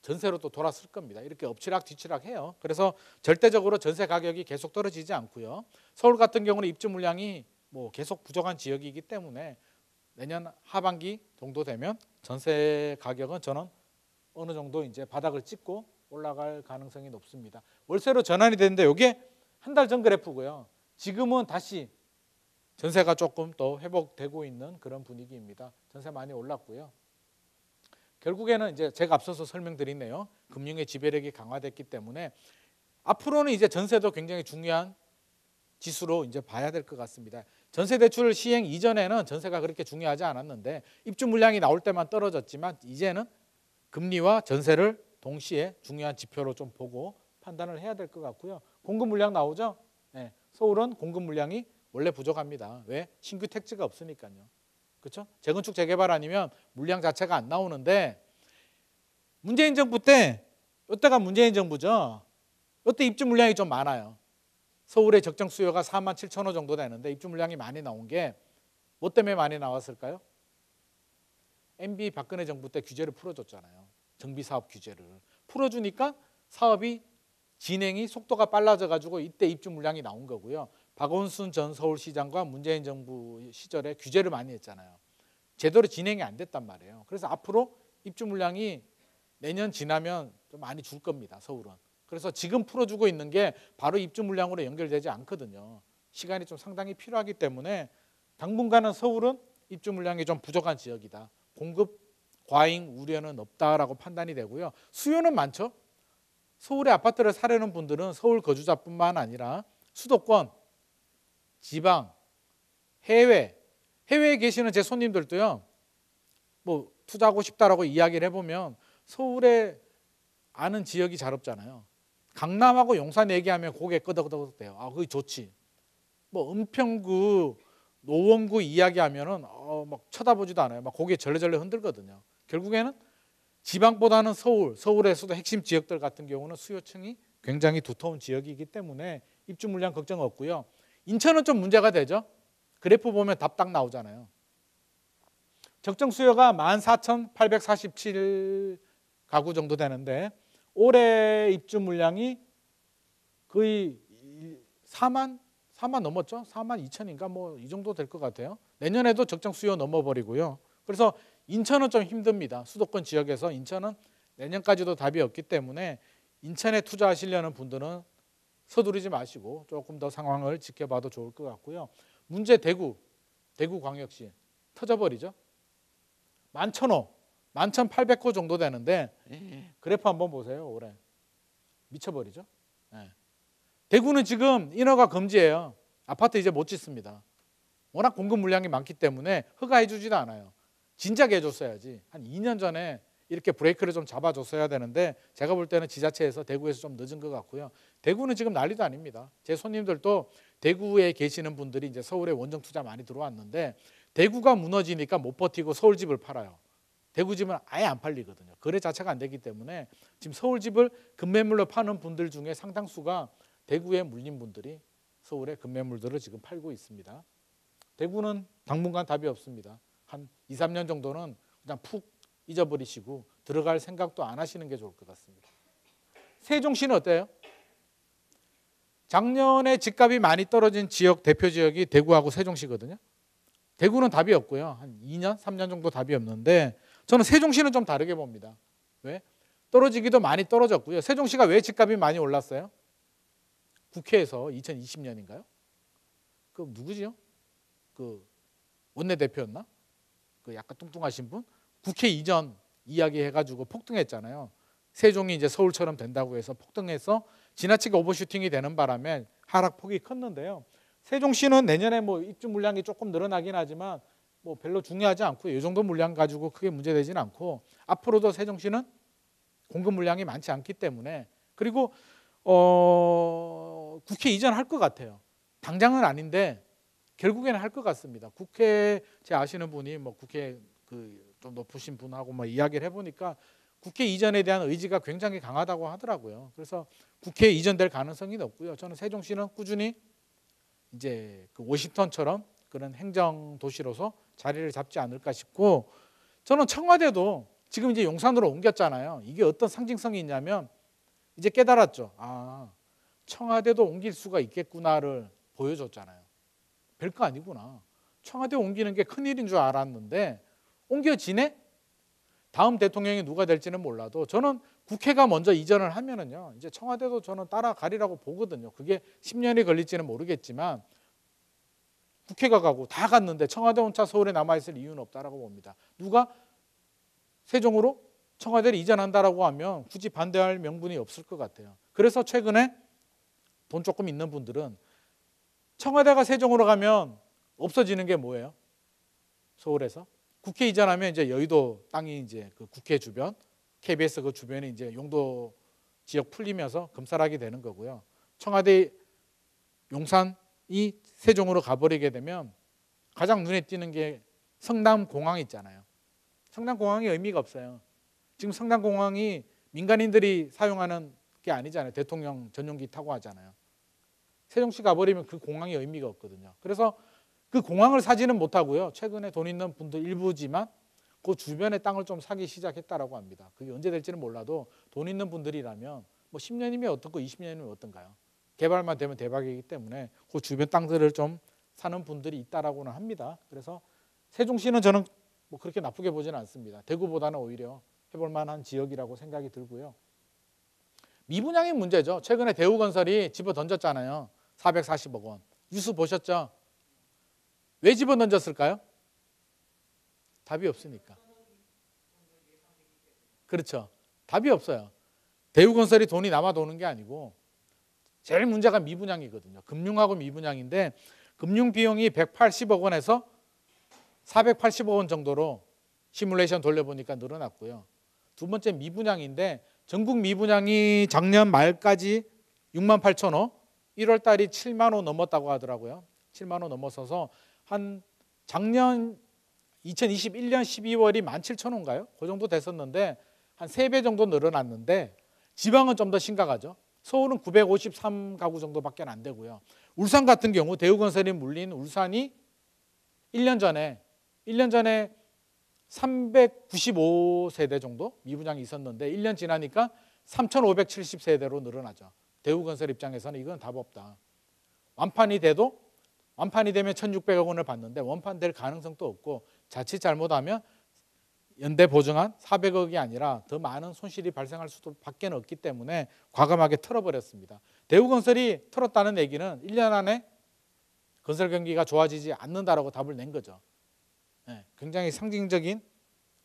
전세로 또 돌아설 겁니다. 이렇게 엎치락 뒤치락 해요. 그래서 절대적으로 전세 가격이 계속 떨어지지 않고요. 서울 같은 경우는 입주 물량이 뭐 계속 부족한 지역이기 때문에 내년 하반기 정도 되면 전세 가격은 저는 어느 정도 이제 바닥을 찍고 올라갈 가능성이 높습니다. 월세로 전환이 되는데 이게 한 달 전 그래프고요. 지금은 다시 전세가 조금 더 회복되고 있는 그런 분위기입니다. 전세 많이 올랐고요. 결국에는 이제 제가 앞서서 설명드렸네요. 금융의 지배력이 강화됐기 때문에 앞으로는 이제 전세도 굉장히 중요한 지수로 이제 봐야 될 것 같습니다. 전세 대출 시행 이전에는 전세가 그렇게 중요하지 않았는데 입주 물량이 나올 때만 떨어졌지만 이제는 금리와 전세를 동시에 중요한 지표로 좀 보고 판단을 해야 될 것 같고요. 공급 물량 나오죠? 네, 서울은 공급 물량이 원래 부족합니다. 왜? 신규 택지가 없으니까요. 그렇죠? 재건축 재개발 아니면 물량 자체가 안 나오는데 문재인 정부 때 이때가 문재인 정부죠. 이때 입주 물량이 좀 많아요. 서울의 적정 수요가 4만 7천 호 정도 되는데 입주 물량이 많이 나온 게 뭐 때문에 많이 나왔을까요? MB 박근혜 정부 때 규제를 풀어줬잖아요. 정비사업 규제를 풀어주니까 사업이 진행이 속도가 빨라져가지고 이때 입주 물량이 나온 거고요. 박원순 전 서울시장과 문재인 정부 시절에 규제를 많이 했잖아요. 제대로 진행이 안 됐단 말이에요. 그래서 앞으로 입주 물량이 내년 지나면 좀 많이 줄 겁니다. 서울은. 그래서 지금 풀어주고 있는 게 바로 입주 물량으로 연결되지 않거든요. 시간이 좀 상당히 필요하기 때문에 당분간은 서울은 입주 물량이 좀 부족한 지역이다. 공급 과잉 우려는 없다라고 판단이 되고요. 수요는 많죠. 서울에 아파트를 사려는 분들은 서울 거주자뿐만 아니라 수도권, 지방, 해외에 계시는 제 손님들도요. 뭐 투자하고 싶다라고 이야기를 해보면 서울에 아는 지역이 잘 없잖아요. 강남하고 용산 얘기하면 고개 끄덕끄덕 돼요. 그게 좋지. 뭐 은평구, 노원구 이야기하면은 막 쳐다보지도 않아요. 막 고개 절레절레 흔들거든요. 결국에는 지방보다는 서울에서도 핵심 지역들 같은 경우는 수요층이 굉장히 두터운 지역이기 때문에 입주 물량 걱정 없고요. 인천은 좀 문제가 되죠. 그래프 보면 답 딱 나오잖아요. 적정 수요가 14,847 가구 정도 되는데 올해 입주 물량이 거의 4만 넘었죠. 4만 2천인가 뭐 이 정도 될 것 같아요. 내년에도 적정 수요 넘어버리고요. 그래서 인천은 좀 힘듭니다. 수도권 지역에서 인천은 내년까지도 답이 없기 때문에 인천에 투자하시려는 분들은 서두르지 마시고 조금 더 상황을 지켜봐도 좋을 것 같고요. 문제 대구광역시 터져버리죠. 11,000호, 11,800호 정도 되는데 그래프 한번 보세요. 올해 미쳐버리죠. 네. 대구는 지금 인허가 금지예요. 아파트 이제 못 짓습니다. 워낙 공급 물량이 많기 때문에 허가해 주지도 않아요. 진작에 해줬어야지. 한 2년 전에 이렇게 브레이크를 좀 잡아줬어야 되는데 제가 볼 때는 지자체에서 대구에서 좀 늦은 것 같고요. 대구는 지금 난리도 아닙니다. 제 손님들도 대구에 계시는 분들이 이제 서울에 원정 투자 많이 들어왔는데 대구가 무너지니까 못 버티고 서울 집을 팔아요. 대구 집은 아예 안 팔리거든요. 거래 자체가 안 되기 때문에 지금 서울 집을 급매물로 파는 분들 중에 상당수가 대구에 물린 분들이 서울에 급매물들을 지금 팔고 있습니다. 대구는 당분간 답이 없습니다. 한 2, 3년 정도는 그냥 푹 잊어버리시고 들어갈 생각도 안 하시는 게 좋을 것 같습니다. 세종시는 어때요? 작년에 집값이 많이 떨어진 지역 대표 지역이 대구하고 세종시거든요. 대구는 답이 없고요. 한 2년, 3년 정도 답이 없는데 저는 세종시는 좀 다르게 봅니다. 왜? 떨어지기도 많이 떨어졌고요. 세종시가 왜 집값이 많이 올랐어요? 국회에서 2020년인가요? 그 누구지요? 그 원내대표였나? 그 약간 뚱뚱하신 분? 국회 이전 이야기 해가지고 폭등했잖아요. 세종이 이제 서울처럼 된다고 해서 폭등해서 지나치게 오버슈팅이 되는 바람에 하락폭이 컸는데요. 세종시는 내년에 뭐 입주 물량이 조금 늘어나긴 하지만 뭐 별로 중요하지 않고 이 정도 물량 가지고 크게 문제되지는 않고 앞으로도 세종시는 공급 물량이 많지 않기 때문에 그리고 국회 이전할 것 같아요. 당장은 아닌데 결국에는 할 것 같습니다. 국회 제 아시는 분이 뭐 국회 그 좀 높으신 분하고 뭐 이야기를 해보니까 국회 이전에 대한 의지가 굉장히 강하다고 하더라고요. 그래서 국회 이전될 가능성이 높고요. 저는 세종시는 꾸준히 이제 그 워싱턴처럼 그런 행정 도시로서 자리를 잡지 않을까 싶고 저는 청와대도 지금 이제 용산으로 옮겼잖아요. 이게 어떤 상징성이 있냐면 이제 깨달았죠. 아, 청와대도 옮길 수가 있겠구나를 보여줬잖아요. 별거 아니구나. 청와대 옮기는 게 큰일인 줄 알았는데 옮겨지네? 다음 대통령이 누가 될지는 몰라도 저는 국회가 먼저 이전을 하면은요. 이제 청와대도 저는 따라가리라고 보거든요. 그게 10년이 걸릴지는 모르겠지만 국회가 가고 다 갔는데 청와대 혼자 서울에 남아있을 이유는 없다라고 봅니다. 누가 세종으로 청와대를 이전한다라고 하면 굳이 반대할 명분이 없을 것 같아요. 그래서 최근에 돈 조금 있는 분들은 청와대가 세종으로 가면 없어지는 게 뭐예요? 서울에서 국회 이전하면 이제 여의도 땅이 이제 그 국회 주변, KBS 그 주변에 이제 용도 지역 풀리면서 금살하게 되는 거고요. 청와대 용산이 세종으로 가버리게 되면 가장 눈에 띄는 게 성남공항 있잖아요. 성남공항이 의미가 없어요. 지금 성남공항이 민간인들이 사용하는 게 아니잖아요. 대통령 전용기 타고 하잖아요. 세종시 가버리면 그 공항이 의미가 없거든요. 그래서 그 공항을 사지는 못하고요. 최근에 돈 있는 분들 일부지만 그 주변에 땅을 좀 사기 시작했다라고 합니다. 그게 언제 될지는 몰라도 돈 있는 분들이라면 뭐 10년이면 어떻고 20년이면 어떤가요? 개발만 되면 대박이기 때문에 그 주변 땅들을 좀 사는 분들이 있다라고는 합니다. 그래서 세종시는 저는 뭐 그렇게 나쁘게 보지는 않습니다. 대구보다는 오히려 해볼 만한 지역이라고 생각이 들고요. 미분양이 문제죠. 최근에 대우건설이 집어 던졌잖아요. 440억 원. 뉴스 보셨죠? 왜 집어 던졌을까요? 답이 없으니까. 그렇죠. 답이 없어요. 대우건설이 돈이 남아 도는 게 아니고 제일 문제가 미분양이거든요. 금융하고 미분양인데 금융 비용이 180억 원에서 480억 원 정도로 시뮬레이션 돌려보니까 늘어났고요. 두 번째 미분양인데 전국 미분양이 작년 말까지 6만 8천 호, 1월 달이 7만 호 넘었다고 하더라고요. 7만 호 넘어서서 한 작년 2021년 12월이 17,000호인가요? 그 정도 됐었는데 한 3배 정도 늘어났는데 지방은 좀 더 심각하죠. 서울은 953가구 정도밖에 안 되고요. 울산 같은 경우 대우건설이 물린 울산이 1년 전에 395세대 정도 미분양이 있었는데 1년 지나니까 3,570세대로 늘어나죠. 대우건설 입장에서는 이건 답 없다. 완판이 되면 1,600억 원을 받는데 원판될 가능성도 없고 자칫 잘못하면 연대 보증한 400억이 아니라 더 많은 손실이 발생할 수도 밖에 없기 때문에 과감하게 털어버렸습니다. 대우건설이 털었다는 얘기는 1년 안에 건설 경기가 좋아지지 않는다라고 답을 낸 거죠. 네, 굉장히 상징적인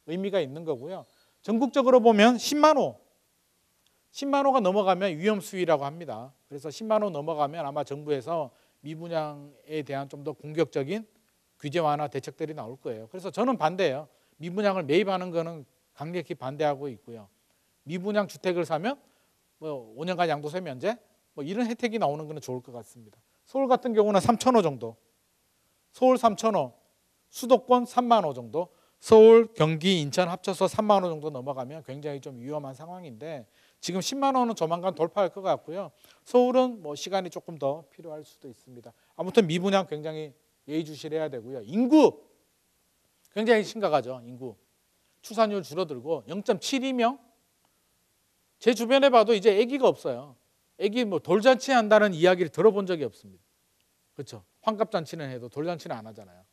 의미가 있는 거고요. 전국적으로 보면 10만 호가 넘어가면 위험 수위라고 합니다. 그래서 10만 호 넘어가면 아마 정부에서 미분양에 대한 좀 더 공격적인 규제 완화 대책들이 나올 거예요. 그래서 저는 반대예요. 미분양을 매입하는 거는 강력히 반대하고 있고요. 미분양 주택을 사면 뭐 5년간 양도세 면제 뭐 이런 혜택이 나오는 거는 좋을 것 같습니다. 서울 같은 경우는 3,000호 정도, 서울 3,000호, 수도권 3만 호 정도, 서울, 경기, 인천 합쳐서 3만 호 정도 넘어가면 굉장히 좀 위험한 상황인데 지금 10만 호는 조만간 돌파할 것 같고요. 서울은 뭐 시간이 조금 더 필요할 수도 있습니다. 아무튼 미분양 굉장히 예의주시해야 되고요. 인구 굉장히 심각하죠. 인구 출산율 줄어들고 0.72명. 제 주변에 봐도 이제 아기가 없어요. 아기 뭐 돌잔치 한다는 이야기를 들어본 적이 없습니다. 그렇죠? 환갑잔치는 해도 돌잔치는 안 하잖아요.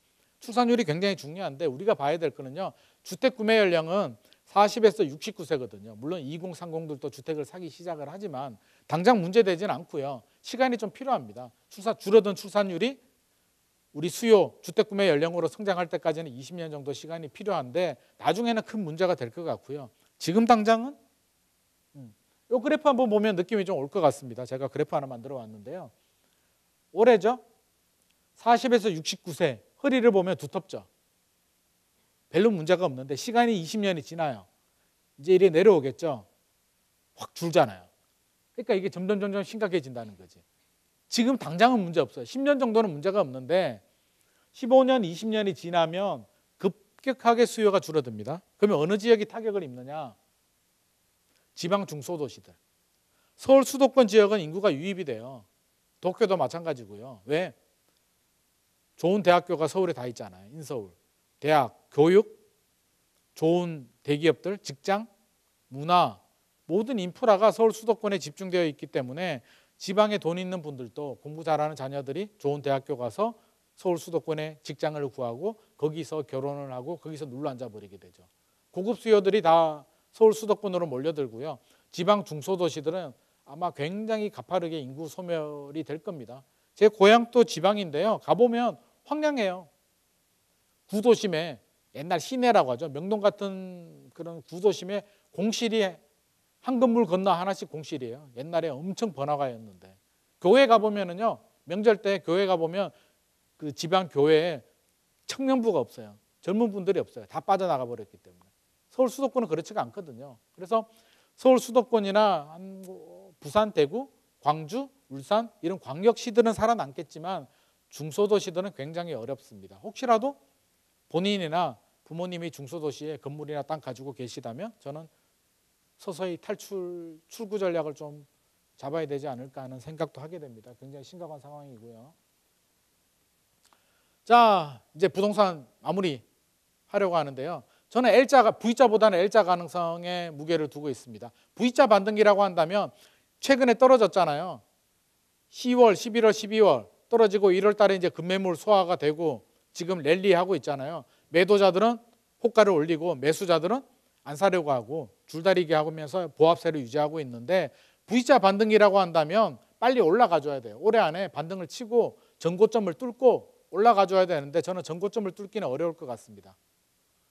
출산율이 굉장히 중요한데 우리가 봐야 될 거는요. 주택 구매 연령은 40에서 69세거든요. 물론 2030들도 주택을 사기 시작을 하지만 당장 문제되지는 않고요. 시간이 좀 필요합니다. 줄어든 출산율이 우리 수요, 주택 구매 연령으로 성장할 때까지는 20년 정도 시간이 필요한데 나중에는 큰 문제가 될 것 같고요. 지금 당장은 이 그래프 한번 보면 느낌이 좀 올 것 같습니다. 제가 그래프 하나 만들어 왔는데요. 올해죠. 40에서 69세 허리를 보면 두텁죠. 별로 문제가 없는데 시간이 20년이 지나요. 이제 이래 내려오겠죠. 확 줄잖아요. 그러니까 이게 점점 심각해진다는 거지. 지금 당장은 문제 없어요. 10년 정도는 문제가 없는데 15년, 20년이 지나면 급격하게 수요가 줄어듭니다. 그러면 어느 지역이 타격을 입느냐? 지방 중소도시들. 서울 수도권 지역은 인구가 유입이 돼요. 도쿄도 마찬가지고요. 왜? 좋은 대학교가 서울에 다 있잖아요. 인서울. 대학, 교육, 좋은 대기업들, 직장, 문화 모든 인프라가 서울 수도권에 집중되어 있기 때문에 지방에 돈 있는 분들도 공부 잘하는 자녀들이 좋은 대학교 가서 서울 수도권에 직장을 구하고 거기서 결혼을 하고 거기서 눌러 앉아버리게 되죠. 고급 수요들이 다 서울 수도권으로 몰려들고요. 지방 중소도시들은 아마 굉장히 가파르게 인구 소멸이 될 겁니다. 제 고향도 지방인데요. 가보면 황량해요. 구도심에 옛날 시내라고 하죠. 명동 같은 그런 구도심에 공실이 한 건물 건너 하나씩 공실이에요. 옛날에 엄청 번화가였는데 교회 가보면은요. 명절 때 교회 가보면 그 지방 교회에 청년부가 없어요. 젊은 분들이 없어요. 다 빠져나가 버렸기 때문에. 서울 수도권은 그렇지가 않거든요. 그래서 서울 수도권이나 부산, 대구, 광주, 울산 이런 광역시들은 살아남겠지만 중소도시들은 굉장히 어렵습니다. 혹시라도 본인이나 부모님이 중소도시에 건물이나 땅 가지고 계시다면 저는 서서히 출구 전략을 좀 잡아야 되지 않을까 하는 생각도 하게 됩니다. 굉장히 심각한 상황이고요. 자, 이제 부동산 마무리 하려고 하는데요. 저는 L자가 V자보다는 L자 가능성에 무게를 두고 있습니다. V자 반등기라고 한다면 최근에 떨어졌잖아요. 10월, 11월, 12월 떨어지고 1월 달에 이제 급매물 소화가 되고 지금 랠리하고 있잖아요. 매도자들은 호가를 올리고 매수자들은 안 사려고 하고 줄다리기 하면서 보합세를 유지하고 있는데 V자 반등기라고 한다면 빨리 올라가 줘야 돼요. 올해 안에 반등을 치고 전고점을 뚫고 올라가 줘야 되는데 저는 전고점을 뚫기는 어려울 것 같습니다.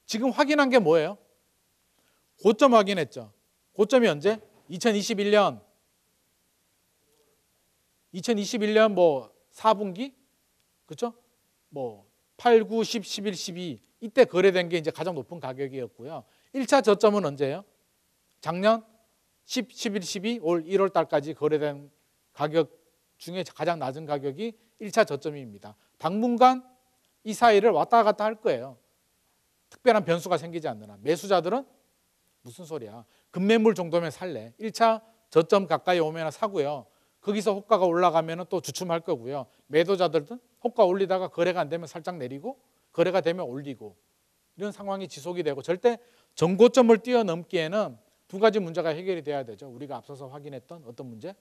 지금 확인한 게 뭐예요? 고점 확인했죠. 고점이 언제? 2021년 뭐 4분기? 그렇죠? 뭐 8, 9, 10, 11, 12 이때 거래된 게 이제 가장 높은 가격이었고요. 1차 저점은 언제예요? 작년 10, 11, 12, 올 1월 달까지 거래된 가격 중에 가장 낮은 가격이 1차 저점입니다. 당분간 이 사이를 왔다 갔다 할 거예요. 특별한 변수가 생기지 않는 한. 매수자들은 무슨 소리야. 급매물 정도면 살래. 1차 저점 가까이 오면 사고요. 거기서 호가가 올라가면 또 주춤할 거고요. 매도자들은 호가 올리다가 거래가 안 되면 살짝 내리고 거래가 되면 올리고 이런 상황이 지속이 되고 절대 전고점을 뛰어넘기에는 두 가지 문제가 해결이 돼야 되죠. 우리가 앞서서 확인했던 어떤 문제?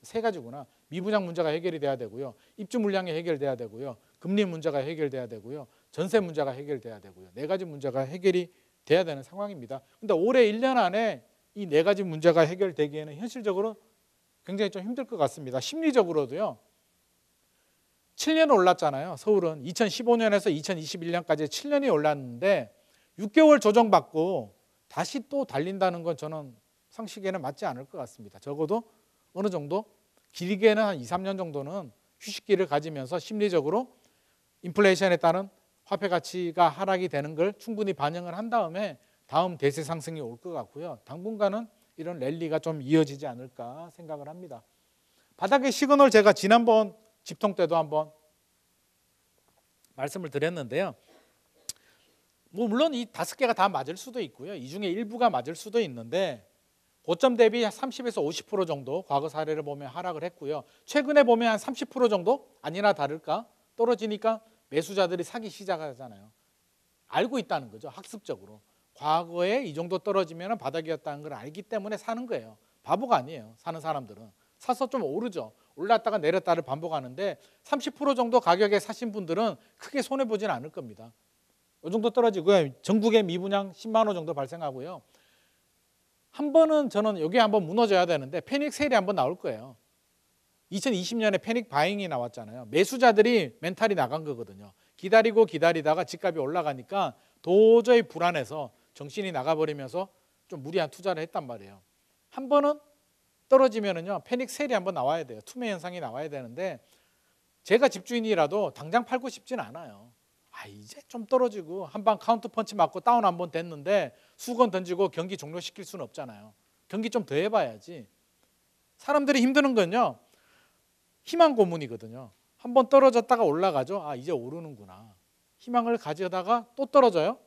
세 가지구나. 미분양 문제가 해결이 돼야 되고요. 입주 물량이 해결돼야 되고요. 금리 문제가 해결돼야 되고요. 전세 문제가 해결돼야 되고요. 네 가지 문제가 해결이 돼야 되는 상황입니다. 근데 올해 1년 안에 이 네 가지 문제가 해결되기에는 현실적으로 굉장히 좀 힘들 것 같습니다. 심리적으로도요. 7년 올랐잖아요. 서울은 2015년에서 2021년까지 7년이 올랐는데 6개월 조정받고 다시 또 달린다는 건 저는 상식에는 맞지 않을 것 같습니다. 적어도 어느 정도 길게는 한 2, 3년 정도는 휴식기를 가지면서 심리적으로 인플레이션에 따른 화폐 가치가 하락이 되는 걸 충분히 반영을 한 다음에 다음 대세 상승이 올 것 같고요. 당분간은 이런 랠리가 좀 이어지지 않을까 생각을 합니다. 바닥의 시그널 제가 지난번 집통 때도 한번 말씀을 드렸는데요. 뭐 물론 이 5개가 다 맞을 수도 있고요. 이 중에 일부가 맞을 수도 있는데 고점 대비 30에서 50% 정도 과거 사례를 보면 하락을 했고요. 최근에 보면 한 30% 정도 아니나 다를까 떨어지니까 매수자들이 사기 시작하잖아요. 알고 있다는 거죠. 학습적으로. 과거에 이 정도 떨어지면 바닥이었다는 걸 알기 때문에 사는 거예요. 바보가 아니에요. 사는 사람들은. 사서 좀 오르죠. 올랐다가 내렸다를 반복하는데 30% 정도 가격에 사신 분들은 크게 손해보지는 않을 겁니다. 이 정도 떨어지고요. 전국의 미분양 10만 원 정도 발생하고요. 한 번은 저는 여기 한번 무너져야 되는데 패닉 세일이 한번 나올 거예요. 2020년에 패닉 바잉이 나왔잖아요. 매수자들이 멘탈이 나간 거거든요. 기다리고 기다리다가 집값이 올라가니까 도저히 불안해서 정신이 나가버리면서 좀 무리한 투자를 했단 말이에요. 한 번은 떨어지면은요 패닉 세일이 한번 나와야 돼요. 투매 현상이 나와야 되는데 제가 집주인이라도 당장 팔고 싶지는 않아요. 이제 좀 떨어지고 한방 카운터 펀치 맞고 다운 한번 됐는데 수건 던지고 경기 종료시킬 수는 없잖아요. 경기 좀 더 해봐야지. 사람들이 힘드는 건요 희망 고문이거든요. 한번 떨어졌다가 올라가죠. 이제 오르는구나. 희망을 가져다가 또 떨어져요.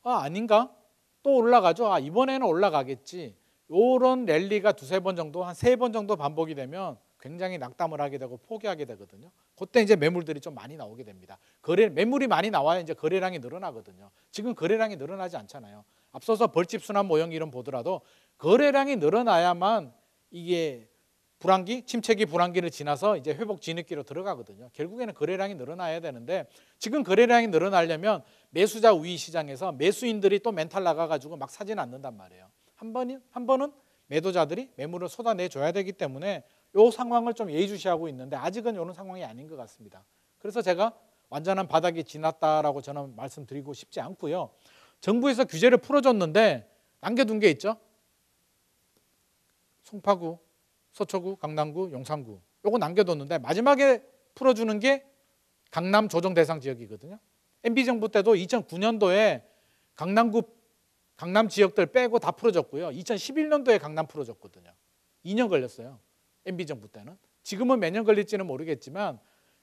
아닌가? 또 올라가죠. 이번에는 올라가겠지. 이런 랠리가 두세 번 정도, 한 3번 정도 반복이 되면 굉장히 낙담을 하게 되고 포기하게 되거든요. 그때 이제 매물들이 좀 많이 나오게 됩니다. 매물이 많이 나와야 이제 거래량이 늘어나거든요. 지금 거래량이 늘어나지 않잖아요. 앞서서 벌집 순환 모형 이론 보더라도 거래량이 늘어나야만 이게 침체기 불황기를 지나서 이제 회복 진입기로 들어가거든요. 결국에는 거래량이 늘어나야 되는데 지금 거래량이 늘어나려면 매수자 우위 시장에서 매수인들이 또 멘탈 나가가지고 막 사지는 않는단 말이에요. 한 번은 매도자들이 매물을 쏟아내줘야 되기 때문에 이 상황을 좀 예의주시하고 있는데 아직은 이런 상황이 아닌 것 같습니다. 그래서 제가 완전한 바닥이 지났다라고 저는 말씀드리고 싶지 않고요. 정부에서 규제를 풀어줬는데 남겨둔 게 있죠. 송파구, 서초구, 강남구, 용산구 요거 남겨뒀는데 마지막에 풀어주는 게 강남 조정 대상 지역이거든요. MB정부 때도 2009년도에 강남 지역들 빼고 다 풀어줬고요. 2011년도에 강남 풀어줬거든요. 2년 걸렸어요. MB정부 때는. 지금은 몇 년 걸릴지는 모르겠지만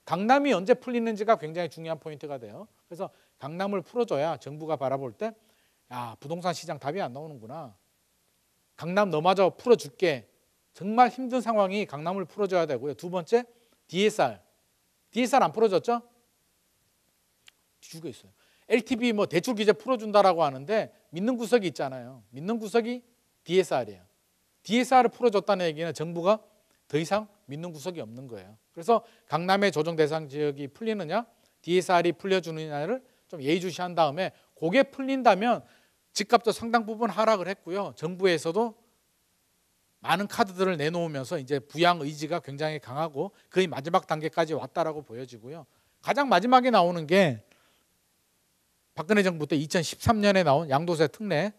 강남이 언제 풀리는지가 굉장히 중요한 포인트가 돼요. 그래서 강남을 풀어줘야 정부가 바라볼 때 부동산 시장 답이 안 나오는구나. 강남 너마저 풀어줄게. 정말 힘든 상황이 강남을 풀어줘야 되고요. 두 번째, DSR 안 풀어줬죠? 뒤죽여 있어요. LTV 대출 규제 풀어준다라고 하는데 믿는 구석이 있잖아요. 믿는 구석이 DSR이에요. DSR을 풀어줬다는 얘기는 정부가 더 이상 믿는 구석이 없는 거예요. 그래서 강남의 조정 대상 지역이 풀리느냐, DSR이 풀려주느냐를 좀 예의주시한 다음에 그게 풀린다면 집값도 상당 부분 하락을 했고요. 정부에서도 많은 카드들을 내놓으면서 이제 부양 의지가 굉장히 강하고 거의 마지막 단계까지 왔다라고 보여지고요. 가장 마지막에 나오는 게 박근혜 정부 때 2013년에 나온 양도세 특례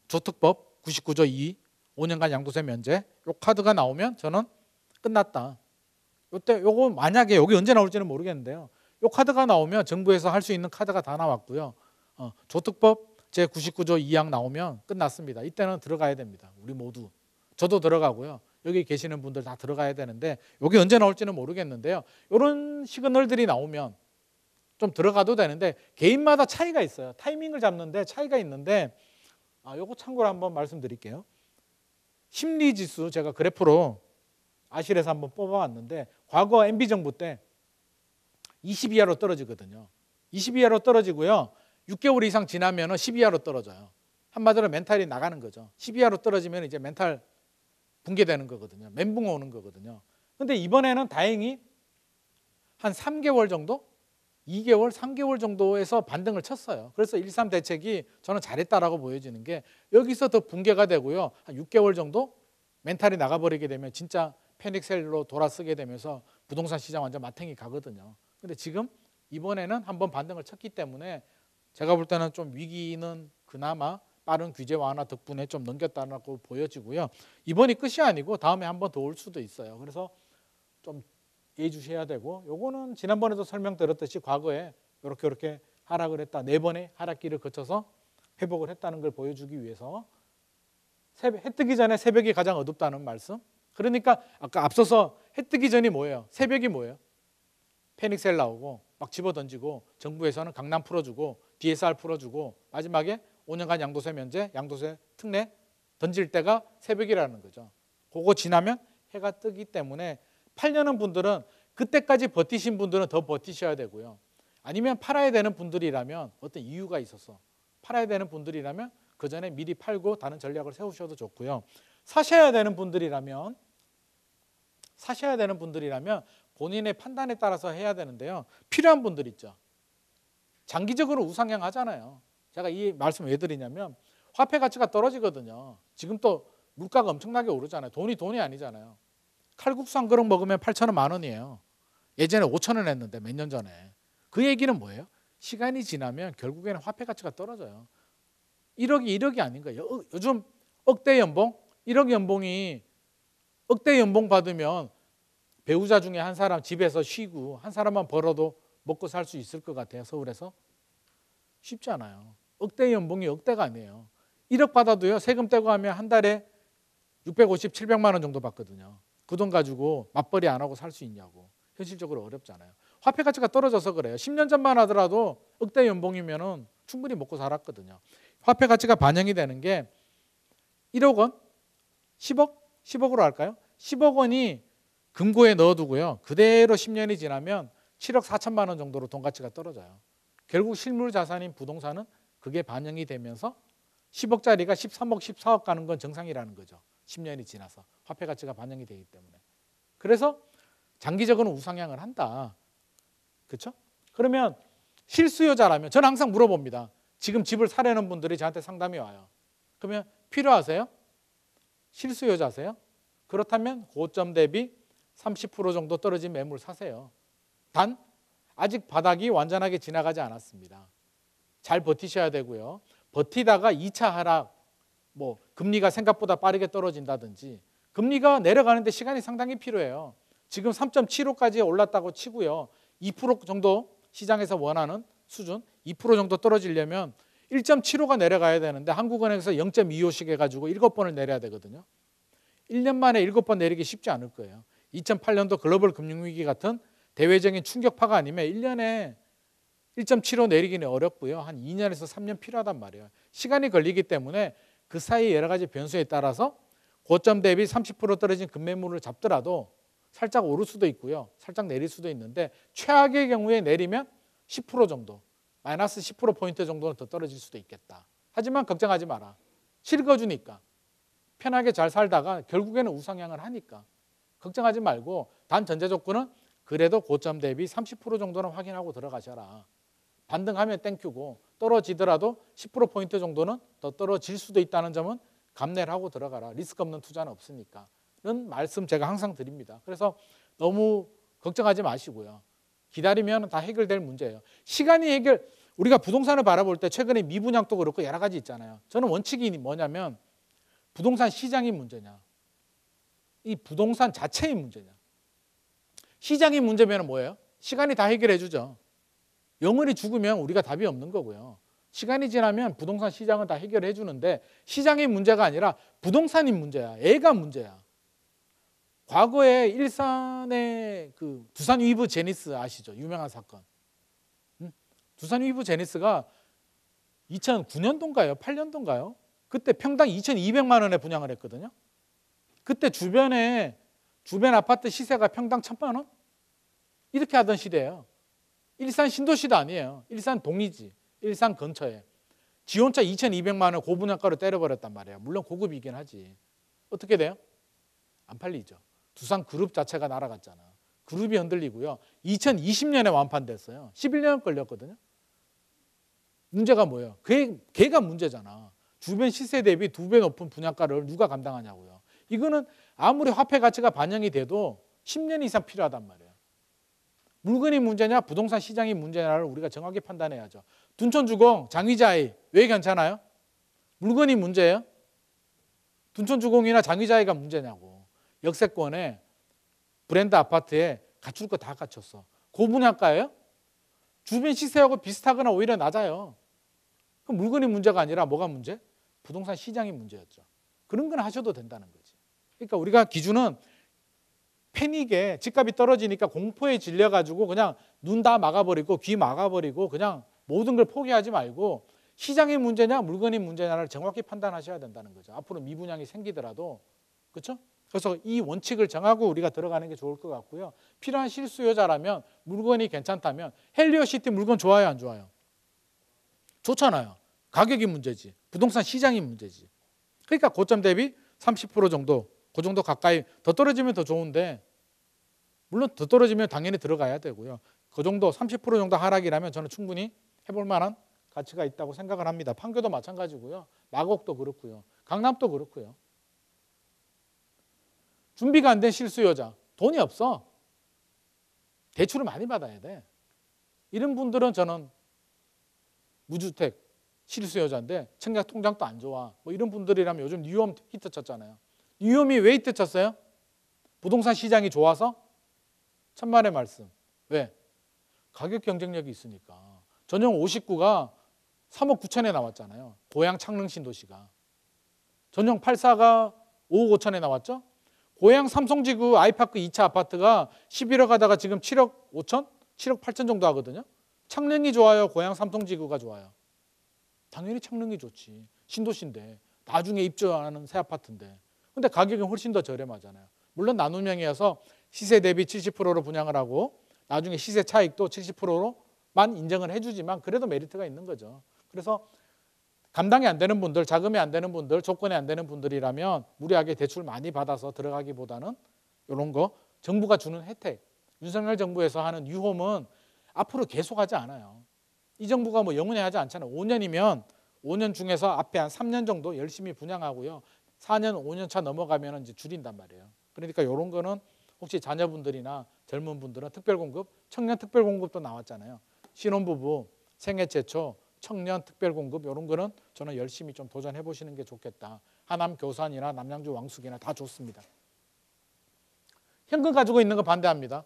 조특법 99조 2 5년간 양도세 면제 요 카드가 나오면 저는 끝났다. 요거 만약에 여기 언제 나올지는 모르겠는데요. 요 카드가 나오면 정부에서 할 수 있는 카드가 다 나왔고요. 조특법 제 99조 2항 나오면 끝났습니다. 이때는 들어가야 됩니다. 우리 모두. 저도 들어가고요. 여기 계시는 분들 다 들어가야 되는데 여기 언제 나올지는 모르겠는데요. 이런 시그널들이 나오면 좀 들어가도 되는데 개인마다 차이가 있어요. 타이밍을 잡는데 차이가 있는데 요거 참고로 한번 말씀드릴게요. 심리지수 제가 그래프로 아실에서 한번 뽑아왔는데 과거 MB정부 때 20 이하로 떨어지거든요. 20 이하로 떨어지고요. 6개월 이상 지나면 10 이하로 떨어져요. 한마디로 멘탈이 나가는 거죠. 10 이하로 떨어지면 이제 멘탈 붕괴되는 거거든요. 멘붕 오는 거거든요. 근데 이번에는 다행히 한 3개월 정도? 2개월, 3개월 정도에서 반등을 쳤어요. 그래서 1.3 대책이 저는 잘했다라고 보여지는 게 여기서 더 붕괴가 되고요. 한 6개월 정도 멘탈이 나가버리게 되면 진짜 패닉셀로 돌아서게 되면서 부동산 시장 완전 마탱이 가거든요. 근데 지금 이번에는 한번 반등을 쳤기 때문에 제가 볼 때는 좀 위기는 그나마 빠른 규제 완화 덕분에 좀 넘겼다고 보여지고요. 이번이 끝이 아니고 다음에 한 번 더 올 수도 있어요. 그래서 좀 예의주시해야 되고, 요거는 지난번에도 설명드렸듯이 과거에 이렇게 하락을 했다. 4번의 하락기를 거쳐서 회복을 했다는 걸 보여주기 위해서 해 뜨기 전에 새벽이 가장 어둡다는 말씀. 그러니까 아까 앞서서 해 뜨기 전이 뭐예요? 새벽이 뭐예요? 패닉셀 나오고 막 집어던지고 정부에서는 강남 풀어주고 DSR 풀어주고 마지막에 5년간 양도세 면제, 양도세 특례 던질 때가 새벽이라는 거죠. 그거 지나면 해가 뜨기 때문에 팔려는 분들은 그때까지 버티신 분들은 더 버티셔야 되고요. 아니면 팔아야 되는 분들이라면 어떤 이유가 있어서 팔아야 되는 분들이라면 그 전에 미리 팔고 다른 전략을 세우셔도 좋고요. 사셔야 되는 분들이라면 본인의 판단에 따라서 해야 되는데요. 필요한 분들 있죠. 장기적으로 우상향 하잖아요. 제가 이 말씀 왜 드리냐면 화폐 가치가 떨어지거든요. 지금 또 물가가 엄청나게 오르잖아요. 돈이 아니잖아요. 칼국수 한 그릇 먹으면 8,000원, 10,000원이에요. 예전에 5,000원 했는데 몇 년 전에. 그 얘기는 뭐예요? 시간이 지나면 결국에는 화폐 가치가 떨어져요. 1억이 아닌 거예요. 요즘 억대 연봉, 1억 연봉이 억대 연봉 받으면 배우자 중에 한 사람 집에서 쉬고 한 사람만 벌어도 먹고 살 수 있을 것 같아요. 서울에서. 쉽지 않아요. 억대 연봉이 억대가 아니에요. 1억 받아도요. 세금 떼고 하면 한 달에 650, 700만 원 정도 받거든요. 그 돈 가지고 맞벌이 안 하고 살 수 있냐고. 현실적으로 어렵잖아요. 화폐 가치가 떨어져서 그래요. 10년 전만 하더라도 억대 연봉이면은 충분히 먹고 살았거든요. 화폐 가치가 반영이 되는 게 1억 원, 10억, 10억으로 할까요? 10억 원이 금고에 넣어두고요. 그대로 10년이 지나면 7억 4천만 원 정도로 돈 가치가 떨어져요. 결국 실물 자산인 부동산은 그게 반영이 되면서 10억짜리가 13억, 14억 가는 건 정상이라는 거죠. 10년이 지나서 화폐 가치가 반영이 되기 때문에. 그래서 장기적으로 우상향을 한다. 그렇죠? 그러면 실수요자라면 저는 항상 물어봅니다. 지금 집을 사려는 분들이 저한테 상담이 와요. 그러면 필요하세요? 실수요자세요? 그렇다면 고점 대비 30% 정도 떨어진 매물 사세요. 단 아직 바닥이 완전하게 지나가지 않았습니다. 잘 버티셔야 되고요. 버티다가 2차 하락, 금리가 생각보다 빠르게 떨어진다든지 금리가 내려가는데 시간이 상당히 필요해요. 지금 3.75까지 올랐다고 치고요. 2% 정도 시장에서 원하는 수준 2% 정도 떨어지려면 1.75가 내려가야 되는데 한국은행에서 0.25씩 해가지고 7번을 내려야 되거든요. 1년 만에 7번 내리기 쉽지 않을 거예요. 2008년도 글로벌 금융위기 같은 대외적인 충격파가 아니면 1년에 1.75 내리기는 어렵고요. 한 2년에서 3년 필요하단 말이에요. 시간이 걸리기 때문에 그 사이 여러 가지 변수에 따라서 고점 대비 30% 떨어진 급매물을 잡더라도 살짝 오를 수도 있고요. 살짝 내릴 수도 있는데 최악의 경우에 내리면 10% 정도, 마이너스 10%포인트 정도는 더 떨어질 수도 있겠다. 하지만 걱정하지 마라. 실거주니까. 편하게 잘 살다가 결국에는 우상향을 하니까. 걱정하지 말고 단 전제 조건은 그래도 고점 대비 30% 정도는 확인하고 들어가셔라. 반등하면 땡큐고 떨어지더라도 10%포인트 정도는 더 떨어질 수도 있다는 점은 감내를 하고 들어가라. 리스크 없는 투자는 없으니까. 는 말씀 제가 항상 드립니다. 그래서 너무 걱정하지 마시고요. 기다리면 다 해결될 문제예요. 시간이 우리가 부동산을 바라볼 때 최근에 미분양도 그렇고 여러 가지 있잖아요. 저는 원칙이 뭐냐면 부동산 시장이 문제냐, 이 부동산 자체의 문제냐. 시장이 문제면 뭐예요? 시간이 다 해결해 주죠. 영원히 죽으면 우리가 답이 없는 거고요. 시간이 지나면 부동산 시장은 다 해결해 주는데 시장이 문제가 아니라 부동산이 문제야. 애가 문제야. 과거에 일산의 그 두산 위브 제니스 아시죠? 유명한 사건. 두산 위브 제니스가 2009년도인가요? 8년도인가요? 그때 평당 2,200만 원에 분양을 했거든요. 그때 주변 아파트 시세가 평당 1,000만 원? 이렇게 하던 시대예요. 일산 신도시도 아니에요. 일산 동리지, 일산 근처에. 지원차 2,200만 원 고분양가로 때려버렸단 말이에요. 물론 고급이긴 하지. 어떻게 돼요? 안 팔리죠. 두산 그룹 자체가 날아갔잖아. 그룹이 흔들리고요. 2020년에 완판됐어요. 11년 걸렸거든요. 문제가 뭐예요? 걔가 문제잖아. 주변 시세 대비 2배 높은 분양가를 누가 감당하냐고요. 이거는 아무리 화폐 가치가 반영이 돼도 10년 이상 필요하단 말이에요. 물건이 문제냐 부동산 시장이 문제냐를 우리가 정확히 판단해야죠. 둔촌주공, 장위자이 왜 괜찮아요? 물건이 문제예요? 둔촌주공이나 장위자이가 문제냐고. 역세권에 브랜드 아파트에 갖출 거 다 갖췄어. 고분양가예요? 주변 시세하고 비슷하거나 오히려 낮아요. 그럼 물건이 문제가 아니라 뭐가 문제? 부동산 시장이 문제였죠. 그런 건 하셔도 된다는 거지. 그러니까 우리가 기준은 패닉에 집값이 떨어지니까 공포에 질려가지고 그냥 눈 다 막아버리고 귀 막아버리고 그냥 모든 걸 포기하지 말고 시장의 문제냐 물건이 문제냐를 정확히 판단하셔야 된다는 거죠. 앞으로 미분양이 생기더라도. 그렇죠? 그래서 이 원칙을 정하고 우리가 들어가는 게 좋을 것 같고요. 필요한 실수요자라면 물건이 괜찮다면 헬리오시티 물건 좋아요 안 좋아요? 좋잖아요. 가격이 문제지. 부동산 시장이 문제지. 그러니까 고점 대비 30% 정도 그 정도 가까이 더 떨어지면 더 좋은데 물론 더 떨어지면 당연히 들어가야 되고요. 그 정도 30% 정도 하락이라면 저는 충분히 해볼 만한 가치가 있다고 생각을 합니다. 판교도 마찬가지고요. 마곡도 그렇고요. 강남도 그렇고요. 준비가 안 된 실수요자, 돈이 없어. 대출을 많이 받아야 돼. 이런 분들은 저는 무주택 실수요자인데 청약 통장도 안 좋아. 뭐 이런 분들이라면 요즘 뉴홈 히트 쳤잖아요. 뉴홈이 왜 히트 쳤어요? 부동산 시장이 좋아서? 천만의 말씀. 왜? 가격 경쟁력이 있으니까. 전용 59가 3억 9천에 나왔잖아요. 고양 창릉 신도시가. 전용 84가 5억 5천에 나왔죠. 고양 삼성지구 아이파크 2차 아파트가 11억 하다가 지금 7억 5천? 7억 8천 정도 하거든요. 창릉이 좋아요? 고양 삼성지구가 좋아요? 당연히 창릉이 좋지. 신도시인데 나중에 입주하는 새 아파트인데. 근데 가격은 훨씬 더 저렴하잖아요. 물론 나눔형이어서 시세 대비 70%로 분양을 하고 나중에 시세 차익도 70%로만 인정을 해주지만 그래도 메리트가 있는 거죠. 그래서 감당이 안 되는 분들, 자금이 안 되는 분들, 조건이 안 되는 분들이라면 무리하게 대출 많이 받아서 들어가기보다는 이런 거 정부가 주는 혜택, 윤석열 정부에서 하는 뉴홈은 앞으로 계속하지 않아요. 이 정부가 뭐 영원히 하지 않잖아요. 5년이면 5년 중에서 앞에 한 3년 정도 열심히 분양하고요. 4년, 5년 차 넘어가면 이제 줄인단 말이에요. 그러니까 이런 거는 혹시 자녀분들이나 젊은 분들은 특별공급, 청년 특별공급도 나왔잖아요. 신혼부부, 생애 최초, 청년 특별공급 이런 거는 저는 열심히 좀 도전해 보시는 게 좋겠다. 하남 교산이나 남양주 왕숙이나 다 좋습니다. 현금 가지고 있는 거 반대합니다.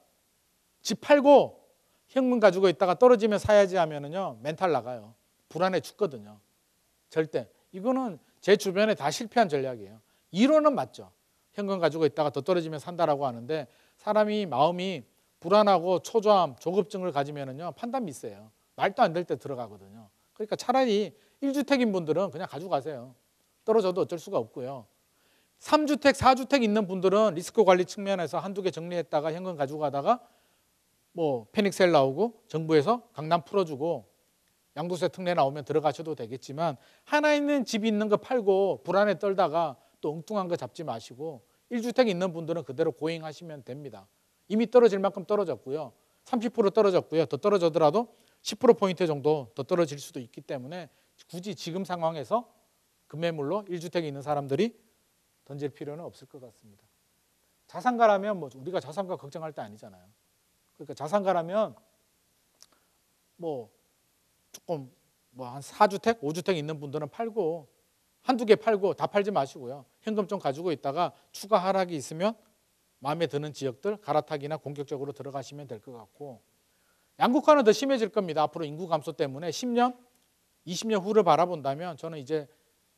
집 팔고 현금 가지고 있다가 떨어지면 사야지 하면은요 멘탈 나가요. 불안해 죽거든요. 절대. 이거는 제 주변에 다 실패한 전략이에요. 이론은 맞죠. 현금 가지고 있다가 더 떨어지면 산다라고 하는데 사람이 마음이 불안하고 초조함, 조급증을 가지면은요 판단 미스예요. 말도 안 될 때 들어가거든요. 그러니까 차라리 1주택인 분들은 그냥 가지고 가세요. 떨어져도 어쩔 수가 없고요. 3주택, 4주택 있는 분들은 리스크 관리 측면에서 한두 개 정리했다가 현금 가지고 가다가 뭐 패닉셀 나오고 정부에서 강남 풀어주고 양도세 특례 나오면 들어가셔도 되겠지만 하나 있는 집이 있는 거 팔고 불안에 떨다가 또 엉뚱한 거 잡지 마시고 1주택 있는 분들은 그대로 고행하시면 됩니다. 이미 떨어질 만큼 떨어졌고요. 30% 떨어졌고요. 더 떨어지더라도 10%포인트 정도 더 떨어질 수도 있기 때문에 굳이 지금 상황에서 급매물로 1주택에 있는 사람들이 던질 필요는 없을 것 같습니다. 자산가라면 뭐 우리가 자산가 걱정할 때 아니잖아요. 그러니까 자산가라면 뭐 조금 뭐 한 4주택, 5주택 있는 분들은 팔고 한두 개 팔고 다 팔지 마시고요. 현금 좀 가지고 있다가 추가 하락이 있으면 마음에 드는 지역들 갈아타기나 공격적으로 들어가시면 될 것 같고 양극화는 더 심해질 겁니다. 앞으로 인구 감소 때문에 10년, 20년 후를 바라본다면 저는 이제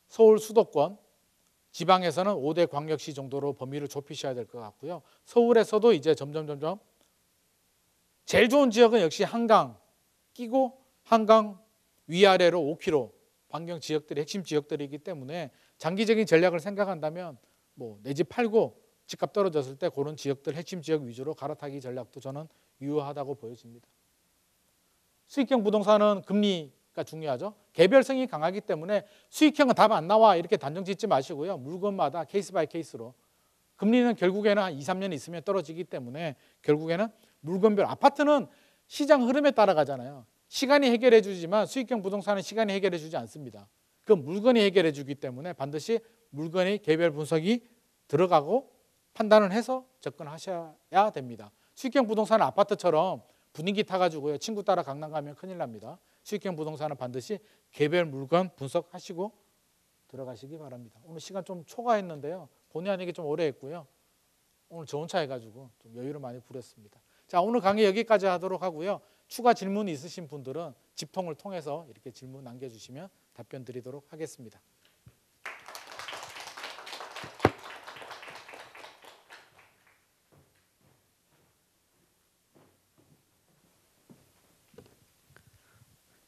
서울 수도권, 지방에서는 5대 광역시 정도로 범위를 좁히셔야 될 것 같고요. 서울에서도 이제 점점 제일 좋은 지역은 역시 한강 끼고 한강 위아래로 5km 반경 지역들이 핵심 지역들이기 때문에 장기적인 전략을 생각한다면 뭐 내 집 팔고 집값 떨어졌을 때 그런 지역들 핵심 지역 위주로 갈아타기 전략도 저는 유효하다고 보여집니다. 수익형 부동산은 금리가 중요하죠. 개별성이 강하기 때문에 수익형은 답 안 나와 이렇게 단정 짓지 마시고요. 물건마다 케이스 바이 케이스로. 금리는 결국에는 한 2, 3년 있으면 떨어지기 때문에 결국에는 물건별 아파트는 시장 흐름에 따라가잖아요. 시간이 해결해 주지만 수익형 부동산은 시간이 해결해 주지 않습니다. 그 물건이 해결해 주기 때문에 반드시 물건의 개별 분석이 들어가고 판단을 해서 접근하셔야 됩니다. 수익형 부동산은 아파트처럼 분위기 타가지고요. 친구 따라 강남 가면 큰일 납니다. 수익형 부동산은 반드시 개별 물건 분석하시고 들어가시기 바랍니다. 오늘 시간 좀 초과했는데요. 본의 아니게 좀 오래 했고요. 오늘 저 혼자 해가지고 좀 여유를 많이 부렸습니다. 자, 오늘 강의 여기까지 하도록 하고요. 추가 질문 있으신 분들은 집통을 통해서 이렇게 질문 남겨주시면 답변 드리도록 하겠습니다.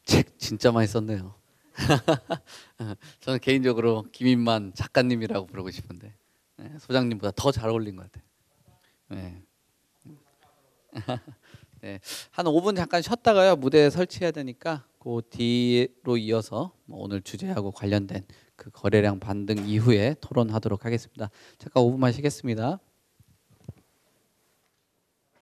책 진짜 많이 썼네요. 저는 개인적으로 김인만 작가님이라고 부르고 싶은데 소장님보다 더 잘 어울린 것 같아요. 네. 네. 한 5분 잠깐 쉬었다가요 무대 설치해야 되니까 그 뒤로 이어서 오늘 주제하고 관련된 그 거래량 반등 이후에 토론하도록 하겠습니다. 잠깐 5분만 쉬겠습니다.